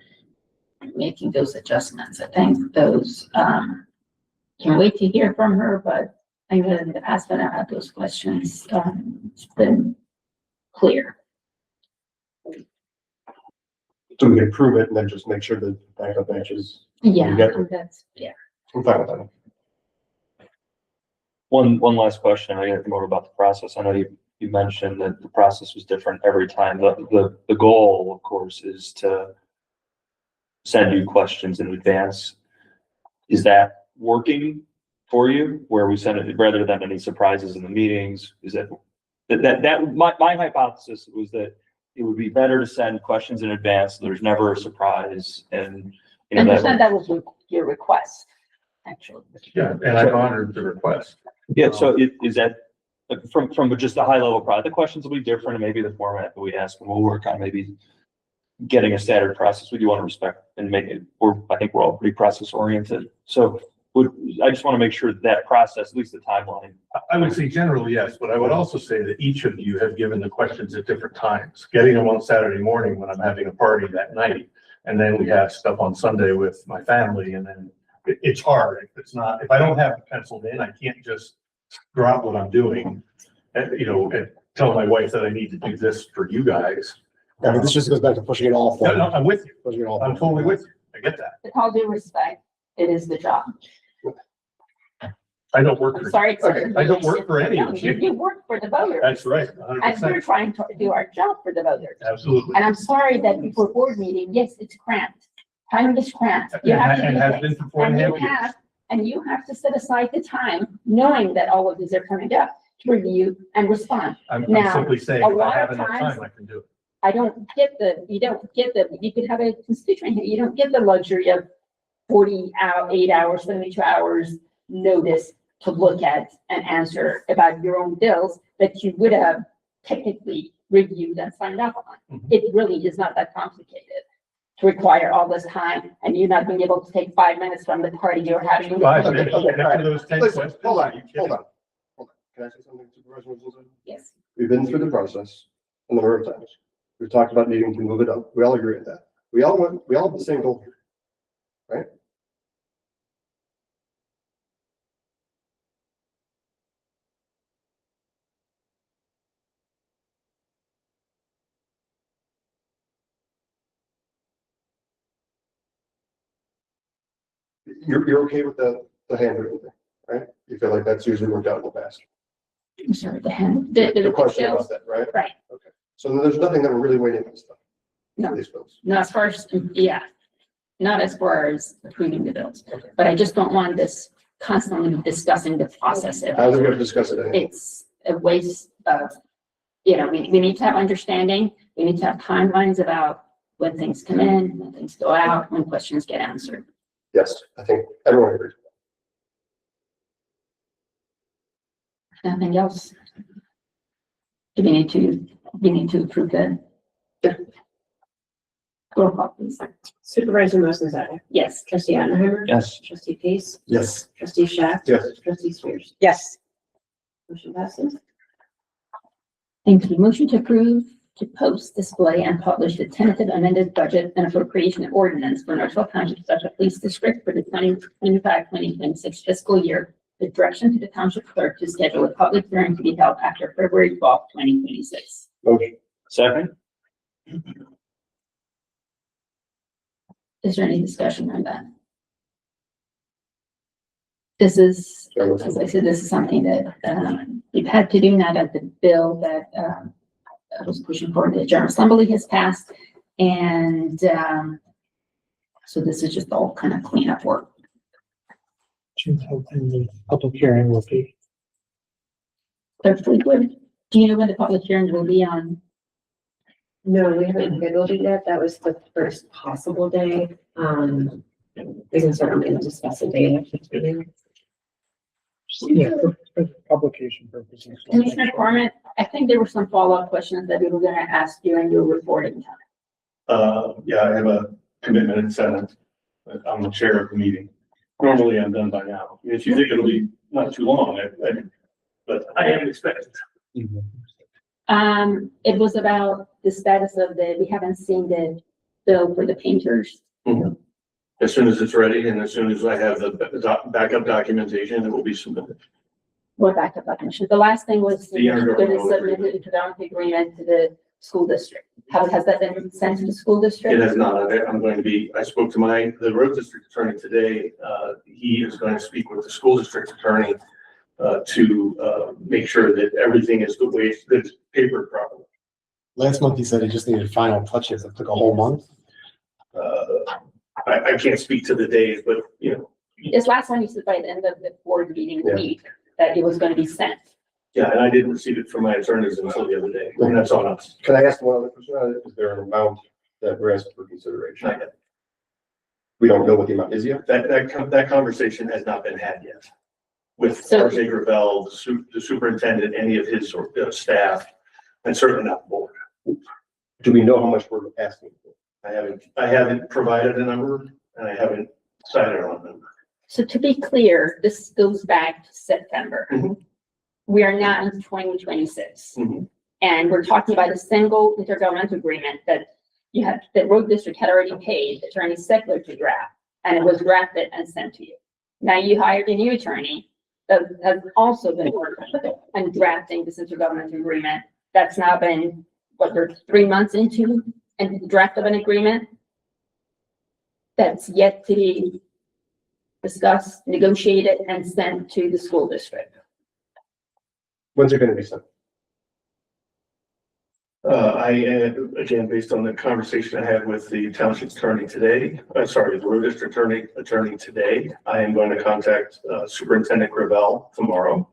making those adjustments. I think those, can't wait to hear from her, but I know in the past when I had those questions, it's been clear. so we can approve it and then just make sure the backup matches. Yeah, Yeah. that's, yeah. I'm fine with that. One last question. I got more about the process. I know you mentioned that the process was different every time. The goal, of course, is to send you questions in advance. Is that working for you, where we send it rather than any surprises in the meetings? Is that my hypothesis was that it would be better to send questions in advance, so there's never a surprise, and I understand that was your request, actually. Yeah, and I've honored the request. Yeah, so is that, like, from just a high level product, the questions will be different, and maybe the format that we ask, and we'll work on maybe getting a standard process. We do want to respect and make it, I think we're all pretty process oriented. So I just want to make sure that process, at least the timeline. I would say generally, yes, but I would also say that each of you have given the questions at different times. Getting them on Saturday morning when I'm having a party that night, and then we have stuff on Sunday with my family, and then it's hard. If I don't have it penciled in, I can't just drop what I'm doing, and tell my wife that I need to do this for you guys. I mean, this just goes back to pushing it off. No, I'm with you. Pushing it off. I'm totally with you. I get that. With all due respect, it is the job. I don't work I'm for, sorry. I don't work for any of you. You work for the voters. That's right, And we're 100%. trying to do our job for the voters. Absolutely. And I'm sorry that before board meeting, yes, it's cramped. Time is cramped. You have to And do has things. been for 4.5 years. And you have to set aside the time, knowing that all of these are coming up, to review and respond. I'm Now, simply saying, a if I lot have of enough times- time, I can do it. I don't get you could have a constituent here, you don't get the luxury of 8 hours, 72 hours notice to look at and answer about your own bills that you would have technically reviewed and signed up on. Mhm. It really is not that complicated. to require all this time and you not being able to take 5 minutes from the party you're having. 5 minutes, and after those 10 Listen, questions. hold are on, you hold kidding? on, hold on. Can I say something, Supervisor Wilson? Yes. We've been through the process a number of times. We've talked about needing to move it up. We all agree with that. We all have the same goal here, right? You're okay with the handwritten thing, right? You feel like that's usually worked out in the past. I'm sorry, The question about that, right? Right. Okay. So then there's nothing that we're really waiting on stuff. No. These bills. Not as far as, yeah, not as far as approving the bills, but I just don't want this constantly discussing the process. I was going to discuss it anyway. It's a waste of, you know, we need to have understanding. We need to have timelines about when things come in, when things go out, when questions get answered. Yes, I think everyone agrees. Nothing else. Do we need to approve that? Roll call, please. Supervisor Moses, Yes. trustee Oppenheimer. Yes. Trustee Pace, Yes. trustee Shaft. Yes. Trustee Spears. Yes. Motion passes. Thank you. Motion to approve to post, display, and publish the tentative amended budget and appropriation ordinance for Northfield Township Special Police District for the 2025-2026 fiscal year. The direction to the township clerk to schedule a public hearing to be held after February 12th, 2026. Motion. Second? Is there any discussion on that? This is, as I said, this is something that we've had to do now that the bill that I was pushing for the General Assembly has passed. And so this is just all kind of cleanup work. And the public hearing will be. Clerk Fleetwood, do you know when the public hearing will be on? No, we haven't scheduled it yet. That was the first possible day. We can certainly discuss a date after the meeting. Yeah, for publication purposes. Commissioner Corman, I think there were some follow-up questions that we were gonna ask you in your reporting time. Yeah, I have a commitment at 7. I'm the chair of the meeting. Normally I'm done by now. If you think it'll be not too long, but I am expecting. It was about the status of we haven't seen the bill for the painters. As soon as it's ready and as soon as I have the backup documentation, it will be submitted. What backup documentation? The last thing was The intergovernmental submitted into the agreement to the school district. How has that been sent to the school It district? has not. I'm going to be, I spoke to the road district attorney today. He is going to speak with the school district attorney to make sure that everything is the way it's papered properly. Last month, he said he just needed final touches. It took a whole month. I can't speak to the days, but you know. This last one you said by the end of the board meeting week that it was going to be sent. Yeah, and I didn't receive it from my attorneys until the other day, and that's on us. Can I ask one other question? Is there an amount that we're asking for consideration? Not yet. We don't know what the amount is yet. That conversation has not been had yet with So- RJ Gravel, the superintendent, any of his staff, and certainly not the board. Do we know how much we're asking for? I haven't provided a number, and I haven't decided on a number. So to be clear, this goes back to September. Mhm. We are now in 2026. Mhm. And we're talking about a single intergovernmental agreement that the road district had already paid Attorney Steckler to draft, and it was drafted and sent to you. Now you hired a new attorney that has also been working on drafting this intergovernmental agreement. That's now been, we're 3 months into and the draft of an agreement that's yet to be discussed, negotiated, and sent to the school district. When's it going to be sent? Again, based on the conversation I had with the township attorney today, the road district attorney today, I am going to contact Superintendent Gravel tomorrow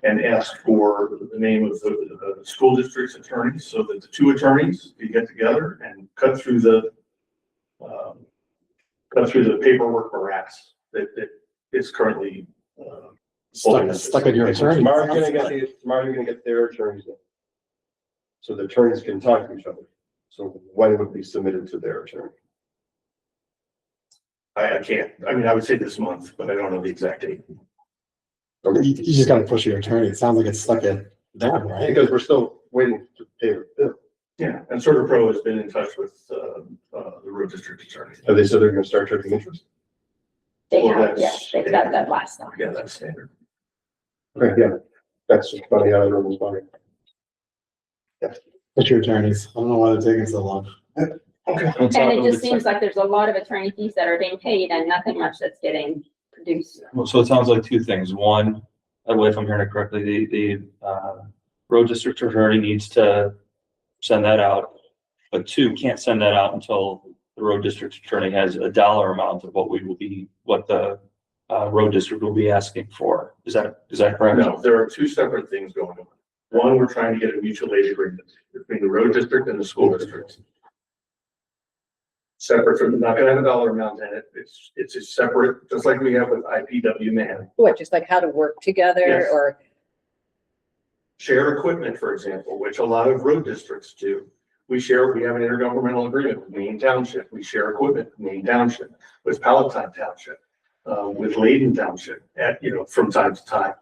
and ask for the name of the school district's attorney so that the two attorneys can get together and cut through the paperwork morass that is currently Stuck at your attorney. Tomorrow you're gonna get their attorneys in. So the attorneys can talk to each other. So when it would be submitted to their attorney? I can't, I mean, I would say this month, but I don't know the exact date. You just gotta push your attorney. It sounds like it's stuck at them, right? Because we're still waiting to pay the bill. Yeah, and Sort of Pro has been in touch with, the road district attorney. Have they said they're gonna start charging interest? They Well, have, that's- yeah, they got that last time. Yeah, that's standard. Okay, yeah, that's just funny how everyone's buying. Push your attorneys. I don't know why they're taking so long. Okay. On top And of it just the- seems like there's a lot of attorney fees that are being paid and nothing much that's getting produced. Well, so it sounds like two things. One, I believe if I'm hearing it correctly, the road district attorney needs to send that out. But two, can't send that out until the road district attorney has a dollar amount of what the road district will be asking for. Is that correct? No, there are two separate things going on. One, we're trying to get a mutual aid agreement between the road district and the school district. Separate from, not gonna have a dollar amount in it. It's a separate, just like we have with IPW man. What, just like how to work together Yes. or, Share equipment, for example, which a lot of road districts do. We have an intergovernmental agreement with Maine Township. We share equipment with Maine Township, with Palatine Township, with Layden Township from time to time.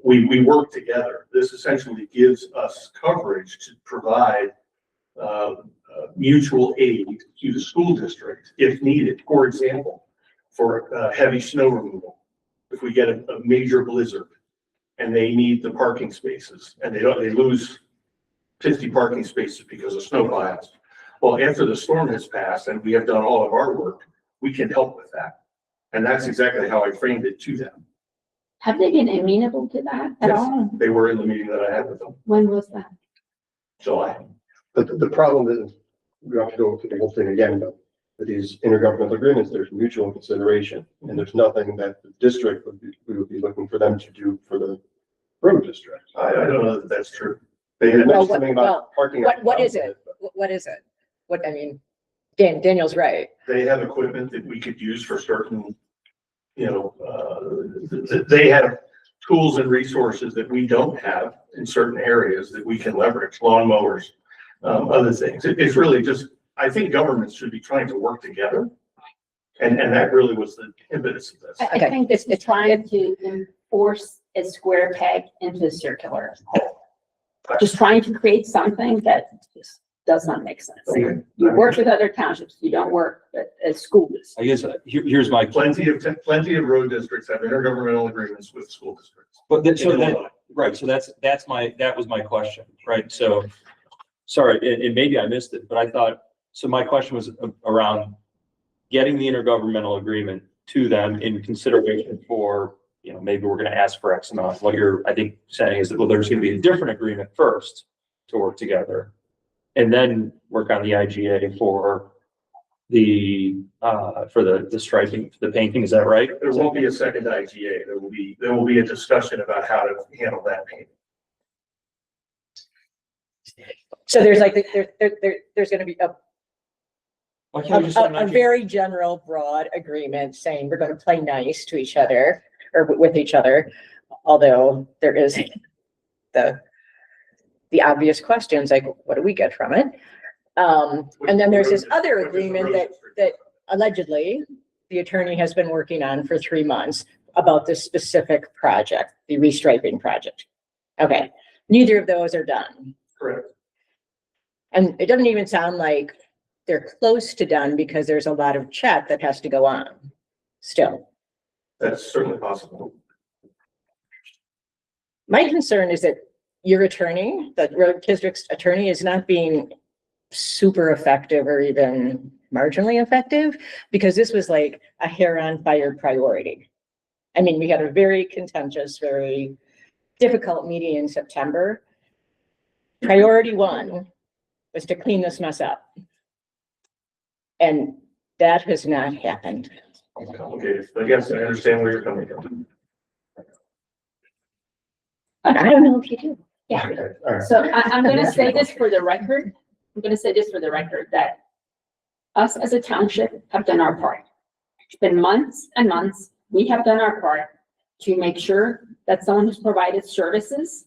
We work together. This essentially gives us coverage to provide mutual aid to the school district if needed. For example, for heavy snow removal, if we get a major blizzard and they need the parking spaces and they lose 50 parking spaces because of snow piles. Well, after the storm has passed and we have done all of our work, we can help with that. And that's exactly how I framed it to them. Have they been amenable to that at Yes. all? They were in the meeting that I had with them, When was that? July. But the problem is, we have to go through the whole thing again, but with these intergovernmental agreements, there's mutual consideration, and there's nothing that the district we would be looking for them to do for the road district. I don't know that that's true. They had Well, mentioned something well, about parking. what is it? What is it? What, I mean, Daniel's right. They have equipment that we could use for certain, they have tools and resources that we don't have in certain areas that we can leverage, lawn mowers, other things. It's really just, I think governments should be trying to work together. And that really was the impetus of this. I Okay. think it's trying to enforce a square peg into a circular hole. Just trying to create something that just does not make sense. Okay. You work with other townships, you don't work at schools. I guess here's my. Plenty of road districts have intergovernmental agreements with school districts. But that, so In that, Illinois. right, so that was my question, right? So, sorry, and maybe I missed it, but I thought, so my question was around getting the intergovernmental agreement to them in consideration for, maybe we're gonna ask for X amount. What you're, I think, saying is that, well, there's gonna be a different agreement first to work together. And then work on the IGA for the striping, the painting, is that right? There won't be a second IGA. There will be a discussion about how to handle that paint. So there's like, there's gonna be Why can't we just have an a IGA? very general, broad agreement saying we're gonna play nice to each other or with each other. Although there is the obvious questions, like what do we get from it? And then there's this other agreement that allegedly the attorney has been working on for 3 months about this specific project, the restriping project. Okay, neither of those are done. Correct. And it doesn't even sound like they're close to done because there's a lot of chat that has to go on still. That's certainly possible. My concern is that your attorney, the road district's attorney, is not being super effective or even marginally effective, because this was like a hair on fire priority. I mean, we had a very contentious, very difficult meeting in September. Priority one was to clean this mess up. And that has not happened. It's complicated. I guess I understand where you're coming from. But I don't know if you do. Yeah. Okay, all right. So I'm gonna say this for the record. I'm gonna say this for the record, that us as a township have done our part. It's been months and months. We have done our part to make sure that someone who's provided services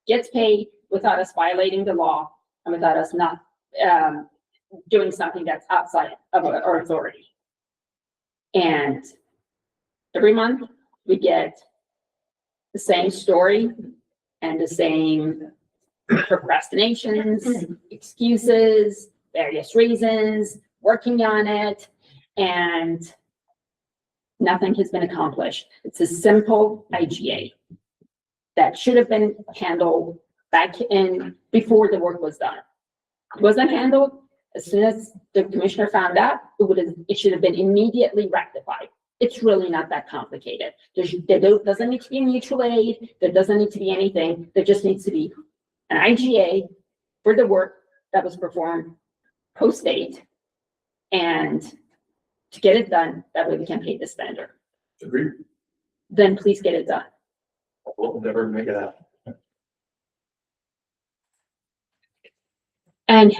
gets paid without us violating the law and without us not doing something that's outside of our authority. And every month we get the same story and the same procrastinations, excuses, various reasons, working on it, and nothing has been accomplished. It's a simple IGA that should have been handled back in, before the work was done. It wasn't handled. As soon as the commissioner found out, it should have been immediately rectified. It's really not that complicated. There doesn't need to be mutual aid. There doesn't need to be anything. There just needs to be an IGA for the work that was performed post-date, and to get it done, that way we can pay this vendor. Agreed. Then please get it done. We'll never make it happen. And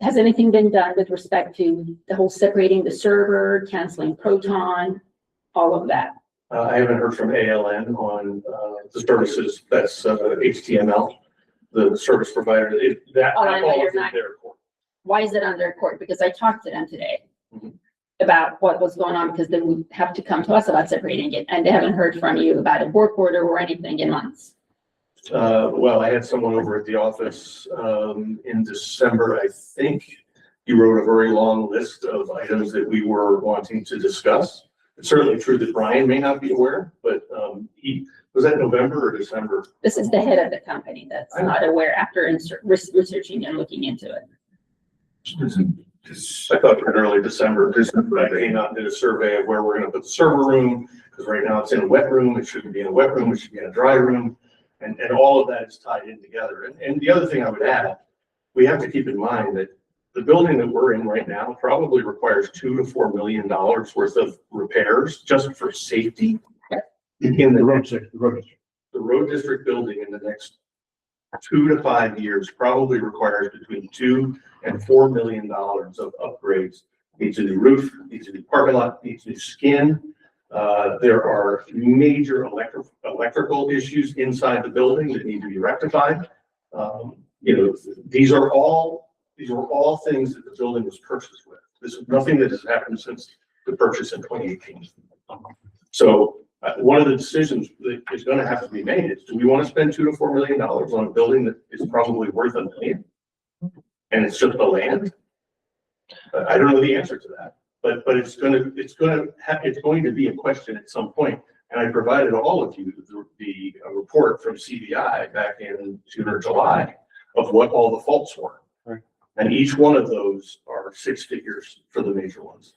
has anything been done with respect to the whole separating the server, canceling Proton, all of that? I haven't heard from ALN on, the services, that's, HTML, the service provider, that. Oh, I know you're falls in not- their court. Why is it under court? Because I talked to them today Mhm. about what was going on, because they would have to come to us about separating it, and they haven't heard from you about a work order or anything in months. Well, I had someone over at the office, in December, I think. He wrote a very long list of items that we were wanting to discuss. It's certainly true that Brian may not be aware, but, was that November or December? This is the head of the company that's not aware after researching and looking into it. I thought in early December, I came out and did a survey of where we're gonna put the server room, because right now it's in a wet room, it shouldn't be in a wet room, it should be in a dry room. And all of that is tied in together. And the other thing I would add, we have to keep in mind that the building that we're in right now probably requires $2 to $4 million worth of repairs just for safety. In the road district building in the next 2 to 5 years probably requires between $2 and $4 million of upgrades. Needs a new roof, needs a new parking lot, needs new skin. There are major electrical issues inside the building that need to be rectified. These are all things that the building was purchased with. This is nothing that has happened since the purchase in 2018. So one of the decisions that is going to have to be made is, do we want to spend $2 to $4 million on a building that is probably worth $1 million? And it's just the land? I don't know the answer to that, but it's going to be a question at some point. And I provided all of you the report from CBI back in June or July of what all the faults were. Right. And each one of those are 6 figures for the major ones.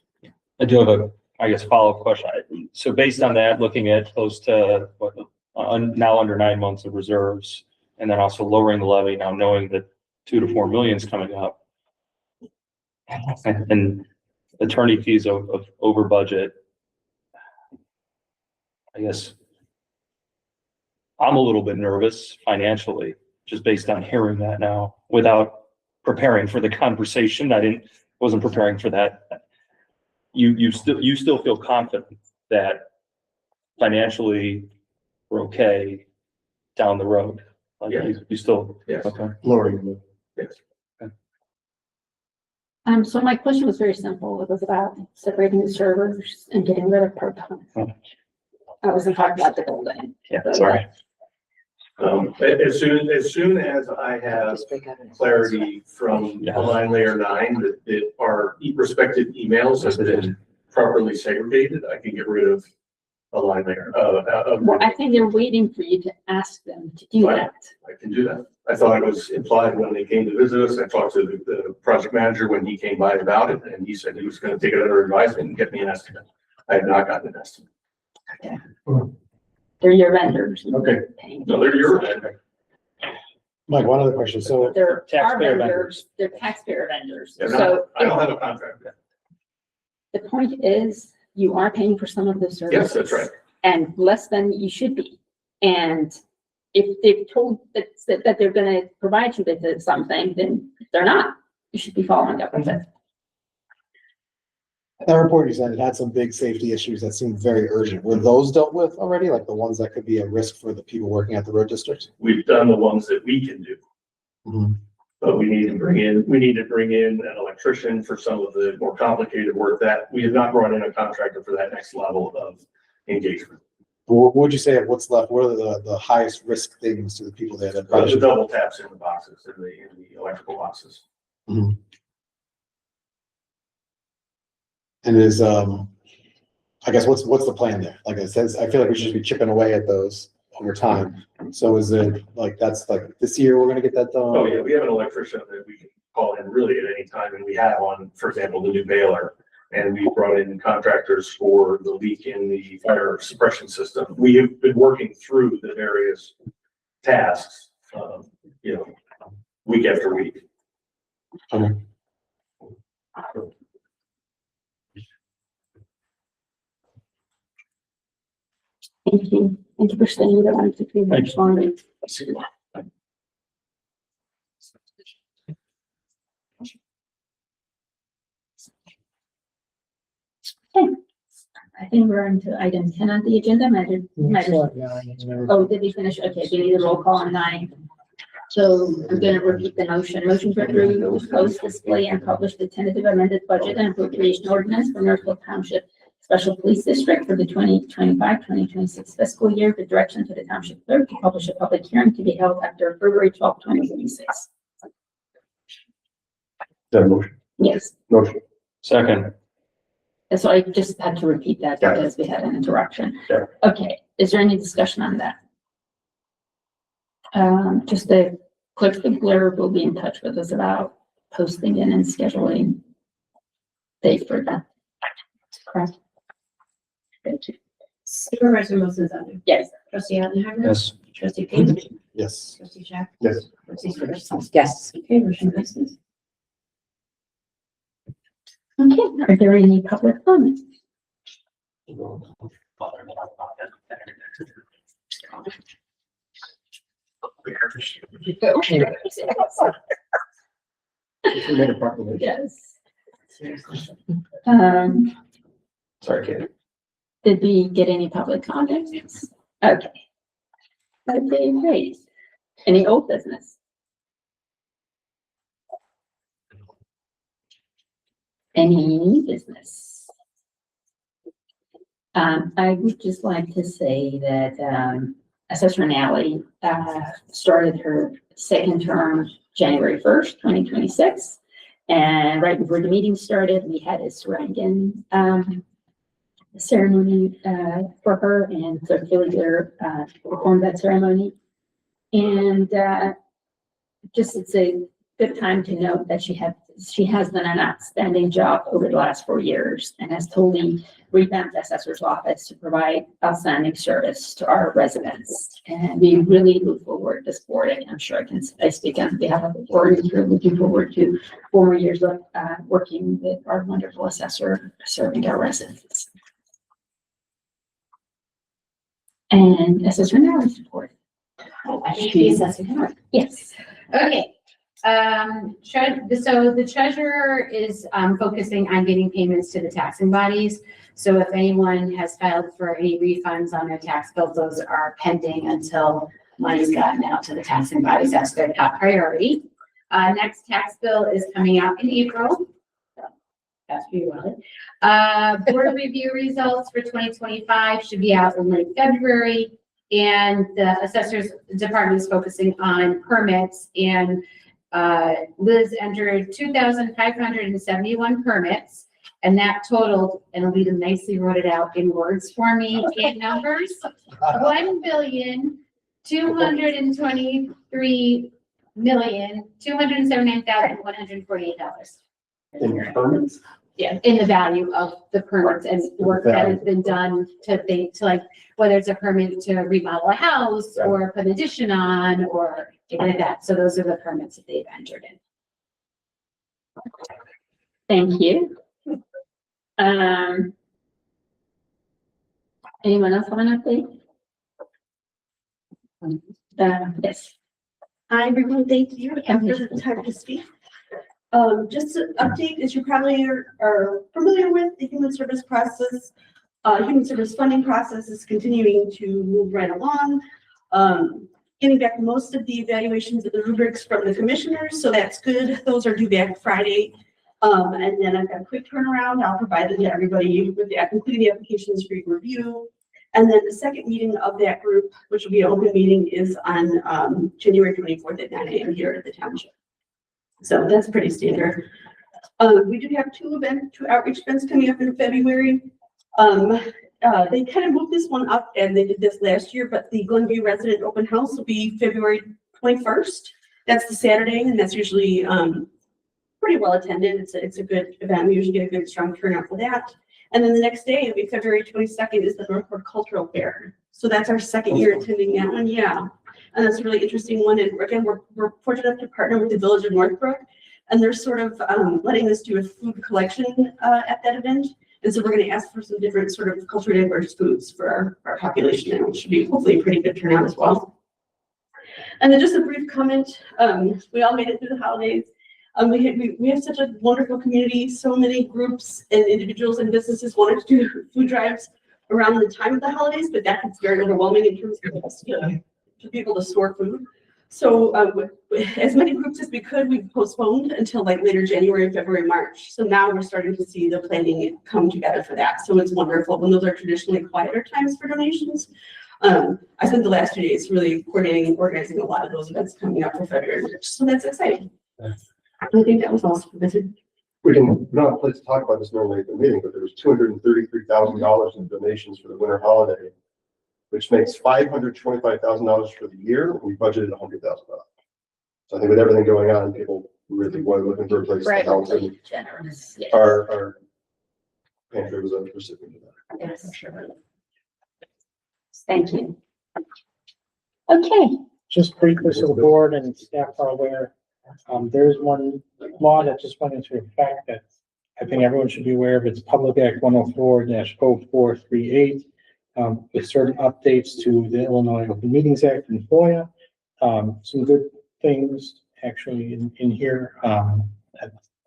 I do have a, I guess, follow-up question. So based on that, looking at close to now under 9 months of reserves, and then also lowering the levy, now knowing that 2 to 4 million is coming up, and attorney fees of over budget, I guess I'm a little bit nervous financially, just based on hearing that now, without preparing for the conversation. Wasn't preparing for that. You still feel confident that financially we're okay down the road? Like Yeah. you still, Yes. okay. Lowering. Yes. So my question was very simple. It was about separating the servers and getting rid of Proton. I wasn't talking about the building. Yeah, sorry. As soon as I have clarity from line layer 9 that our respective emails have been properly segregated, I can get rid of a line layer. Well, I think they're waiting for you to ask them to do that. I can do that. I thought it was implied when they came to visit us. I talked to the project manager when he came by about it, and he said he was going to take it under advisement and get me an estimate. I have not gotten an estimate. Okay. They're your vendors. Okay. Paying. No, they're your vendor. Mike, one other question. So They're our Taxpayer vendors, they're taxpayer vendors. Yeah, So I don't have a contract yet. the point is, you are paying for some of the services. Yes, that's right. And less than you should be. And if they've told that they're gonna provide you with something, then they're not. You should be following up with it. that report you said it had some big safety issues that seemed very urgent. Were those dealt with already? Like the ones that could be a risk for the people working at the road district? We've done the ones that we can do. But we need to bring in an electrician for some of the more complicated work that we have not brought in a contractor for that next level of engagement. What would you say, what's left? What are the highest risk things to the people that have? The double taps in the boxes, in the electrical boxes. And is, I guess, what's the plan there? Like it says, I feel like we should be chipping away at those over time. So is it like, that's like this year we're gonna get that done? Oh, yeah, we have an electrician that we can call in really at any time, and we have on, for example, the new baler. And we brought in contractors for the leak in the fire suppression system. We have been working through the various tasks, week after week. Okay. Thank you. Thank you for staying there. I'm thinking Thank you. responding. Okay. I think we're on to item 10 on the agenda. Oh, did we finish? Okay, we need a roll call on 9. So I'm gonna repeat the motion. Motion to approve, post, display, and publish the tentative amended budget and appropriation ordinance for Northfield Township Special Police District for the 2025-2026 fiscal year, with direction to the township clerk to publish a public hearing to be held after February 12, 2026. That motion. Yes, Motion. Second. and so I just had to repeat that because we had an interruption. Sure. Okay, is there any discussion on that? Just the clerk of blurb will be in touch with us about posting it and scheduling date for that. Correct? Thank you. Supervisor Moses. Yes. Trustee Allenhammer. Yes. Trustee Payne. Yes. Trustee Jack. Yes. Trustee Sturts. Yes. Okay, motion passes. Okay, are there any public comments? Yes. Sorry, Katie. Did we get any public comments? Okay. Okay, great. Any old business? Any new business? I would just like to say that, Assessor Nally, started her second term January 1st, 2026. And right before the meeting started, we had a swearing-in ceremony for her, and so Kelly there performed that ceremony. And just it's a good time to note that she has done an outstanding job over the last 4 years and has totally revamped the assessor's office to provide outstanding service to our residents. And we really look forward to this board, and I'm sure I speak on behalf of the board, we're looking forward to 4 more years of working with our wonderful assessor serving our residents. And Assessor Nellie's report. Yes. Okay. So the treasurer is focusing on getting payments to the taxing bodies. So if anyone has filed for any refunds on their tax bills, those are pending until money's gotten out to the taxing bodies. That's their top priority. Next tax bill is coming out in April. That's pretty well. Board review results for 2025 should be out in late February. And the assessor's department is focusing on permits, and Liz entered 2,571 permits, and that totaled, and Alita nicely wrote it out in words for me in numbers, $1,223,279,148. In permits? Yeah, in the value of the permits and work that has been done to like, whether it's a permit to remodel a house or put an addition on or anything like that. So those are the permits that they've entered in. Thank you. Anyone else have an update? Yes. Hi, everyone. Thank you again for the time to speak. Just an update, as you probably are familiar with, the human service process, human service funding process is continuing to move right along. getting back most of the evaluations of the rubrics from the commissioners, so that's good. Those are due back Friday. And then I've got a quick turnaround. I'll provide them to everybody with the, including the applications for your review. And then the second meeting of that group, which will be an open meeting, is on January 24th at 9 a.m. here at the township. So that's pretty standard. We do have two outreach events coming up in February. They kind of moved this one up, and they did this last year, but the Glenview Resident Open House will be February 21st. That's the Saturday, and that's usually pretty well attended. It's a good event. We usually get a good strong turnout for that. And then the next day, it'll be February 22nd, is the Northfield Cultural Fair. So that's our second year attending that one. Yeah. And that's a really interesting one. And again, we're fortunate enough to partner with the Village of Northbrook, and they're sort of letting us do a food collection at that event. And so we're going to ask for some different sort of culturally diverse foods for our population, and it should be hopefully a pretty good turnout as well. And then just a brief comment. We all made it through the holidays. We have such a wonderful community. So many groups and individuals and businesses wanted to do food drives around the time of the holidays, but that gets very overwhelming in terms of to be able to store food. So as many groups as we could, we postponed until like later January, February, March. So now we're starting to see the planning come together for that. So it's wonderful when those are traditionally quieter times for donations. I spent the last 2 days really coordinating and organizing a lot of those events coming up for February, so that's exciting. I think that was all for visit. We don't have a place to talk about this normally at the meeting, but there was $233,000 in donations for the winter holiday, which makes $525,000 for the year. We budgeted $100,000. So I think with everything going on, people really were looking for a place to help. And Generous. Yes. our pantry was a recipient of that. Yes, sure. Thank you. Okay. Just briefly, so the board and staff are aware, there's one law that just went into effect that I think everyone should be aware of. It's Public Act 104-0438, with certain updates to the Illinois Open Meetings Act and FOIA. Some good things actually in here,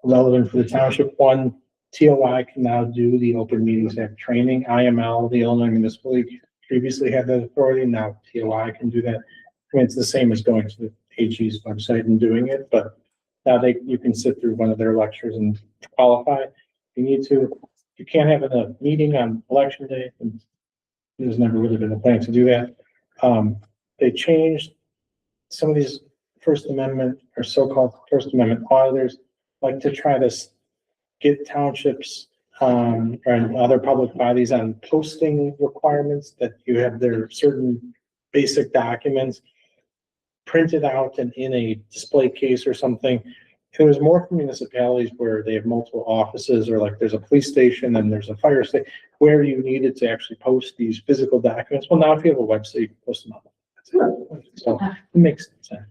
relevant for the township. One, TOI can now do the Open Meetings Act training. IML, the Illinois Municipal League, previously had that authority. Now TOI can do that. I mean, it's the same as going to the AG's website and doing it, but now you can sit through one of their lectures and qualify. You need to. You can't have a meeting on election day. And there's never really been a plan to do that. They changed some of these First Amendment or so-called First Amendment auditors like to try to get townships and other public bodies on posting requirements that you have their certain basic documents printed out and in a display case or something. It was more for municipalities where they have multiple offices, or like there's a police station and there's a fire station where you needed to actually post these physical documents. Well, now if you have a website, you can post them up. So it makes sense.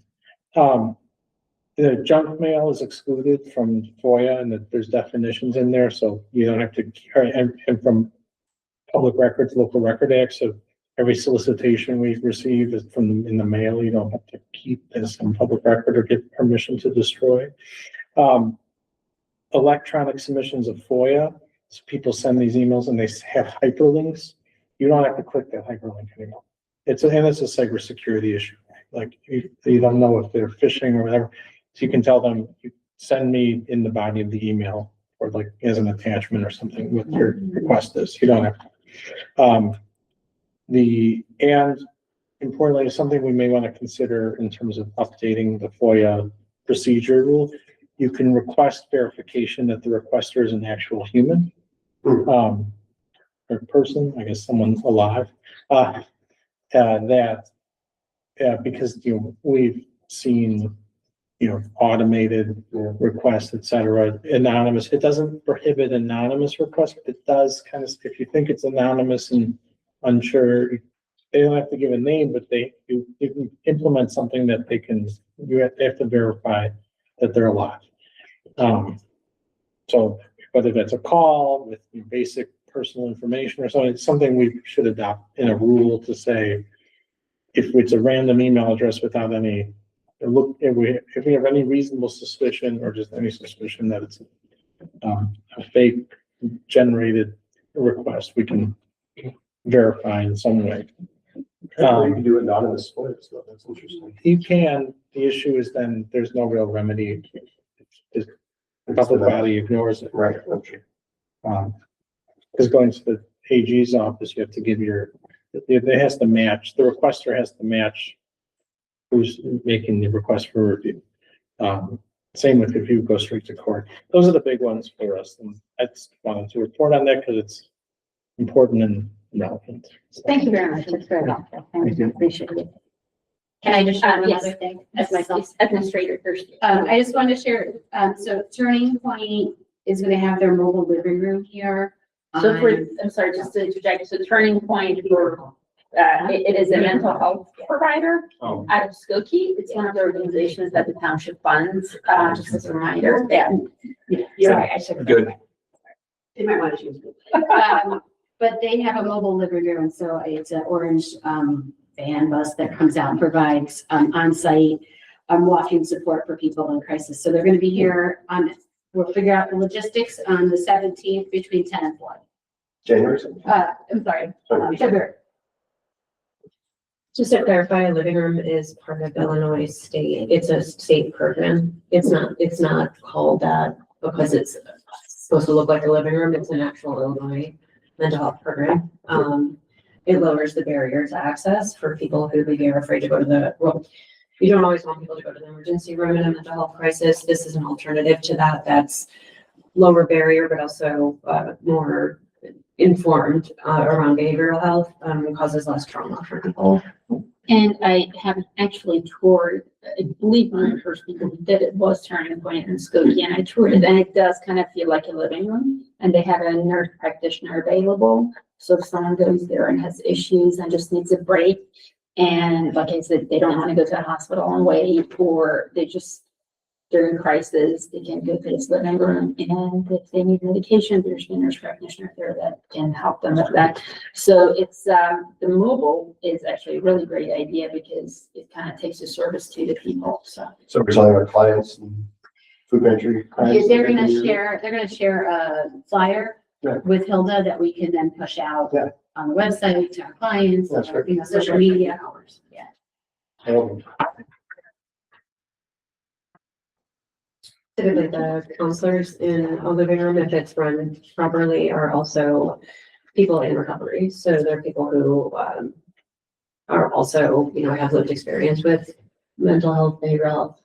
The junk mail is excluded from FOIA, and that there's definitions in there, so you don't have to, and from public records, local record acts, so every solicitation we've received is in the mail. You don't have to keep this in public record or get permission to destroy. Electronic submissions of FOIA. So people send these emails and they have hyperlinks. You don't have to click that hyperlink anymore. It's a cybersecurity issue. Like you don't know if they're phishing or whatever. So you can tell them, you send me in the body of the email or like as an attachment or something what your request is. You don't have to. And importantly, something we may want to consider in terms of updating the FOIA procedure rule, you can request verification that the requester is an actual human, or person, I guess someone alive, because, we've seen, automated requests, et cetera, anonymous. It doesn't prohibit anonymous requests, but it does kind of, if you think it's anonymous and unsure, they don't have to give a name, but you can implement something that they have to verify that they're alive. So whether that's a call with basic personal information or something, it's something we should adopt in a rule to say, if it's a random email address without any, if we have any reasonable suspicion or just any suspicion that it's a fake generated request, we can verify in some way. You can do it anonymous for it, so that's interesting. You can, the issue is then there's no real remedy. If the public body ignores it. Right, okay. Because going to the AG's office, you have to give it has to match, the requester has to match who's making the request for review. Same with if you go straight to court. Those are the big ones for us. And I just wanted to report on that because it's important and relevant. Thank you very much. That's very helpful. Thank you. Appreciate it. Can I just share one Yes. other thing? That's myself, administrator first. I just wanted to share, so Turning Point is gonna have their mobile living room here. So for, I'm sorry, just to interject, so Turning Point for, it is a mental health provider Oh. out of Skokie. It's one of the organizations that the township funds, just as a reminder, yeah. Sorry, I should. Good. They might want to choose. But they have a mobile living room, so it's an orange, van bus that comes out and provides, on-site, walking support for people in crisis. So they're gonna be here we'll figure out the logistics on the 17th between 10 and 1. January. I'm sorry, February. Just to clarify, a living room is part of Illinois state, it's a state program. It's not called that because it's supposed to look like a living room. It's an actual Illinois mental health program. It lowers the barrier to access for people who maybe are afraid to go to well, you don't always want people to go to the emergency room in a mental health crisis. This is an alternative to that. That's lower barrier, but also more informed around behavioral health, causes less trauma for people. And I have actually toured, I believe one of the first people who did it was Turning Point in Skokie, and I toured it, and it does kind of feel like a living room. And they have a nurse practitioner available. So if someone goes there and has issues and just needs a break, and like I said, they don't want to go to the hospital and wait, or they just, during crisis, they can go to this living room, and if they need medication, there's a nurse practitioner there that can help them with that. So it's, the mobile is actually a really great idea because it kind of takes a service to the people, so. So we're telling our clients and food pantry. clients They're that gonna they can share a flyer Right. with Hilda that we can then push out Yeah. on the website to our clients, That's or, great. social media hours. Yeah. use. Typically, the counselors in a living room, if it's run properly, are also people in recovery. So they're people who are also, have lived experience with mental health, behavioral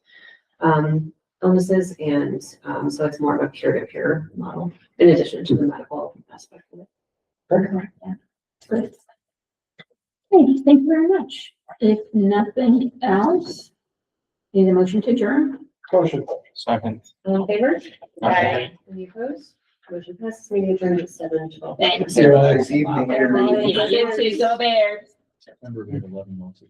health illnesses. And so it's more of a peer-to-peer model in addition to the medical aspect of it. Great. Thank you very much. If nothing else, need a motion to adjourn? Motion. Second. All in favor? Aye. Any opposed? Motion passes. Meeting adjourned at 7:12. Thanks. Nice evening, everybody. You get to go Bears. September 11 months.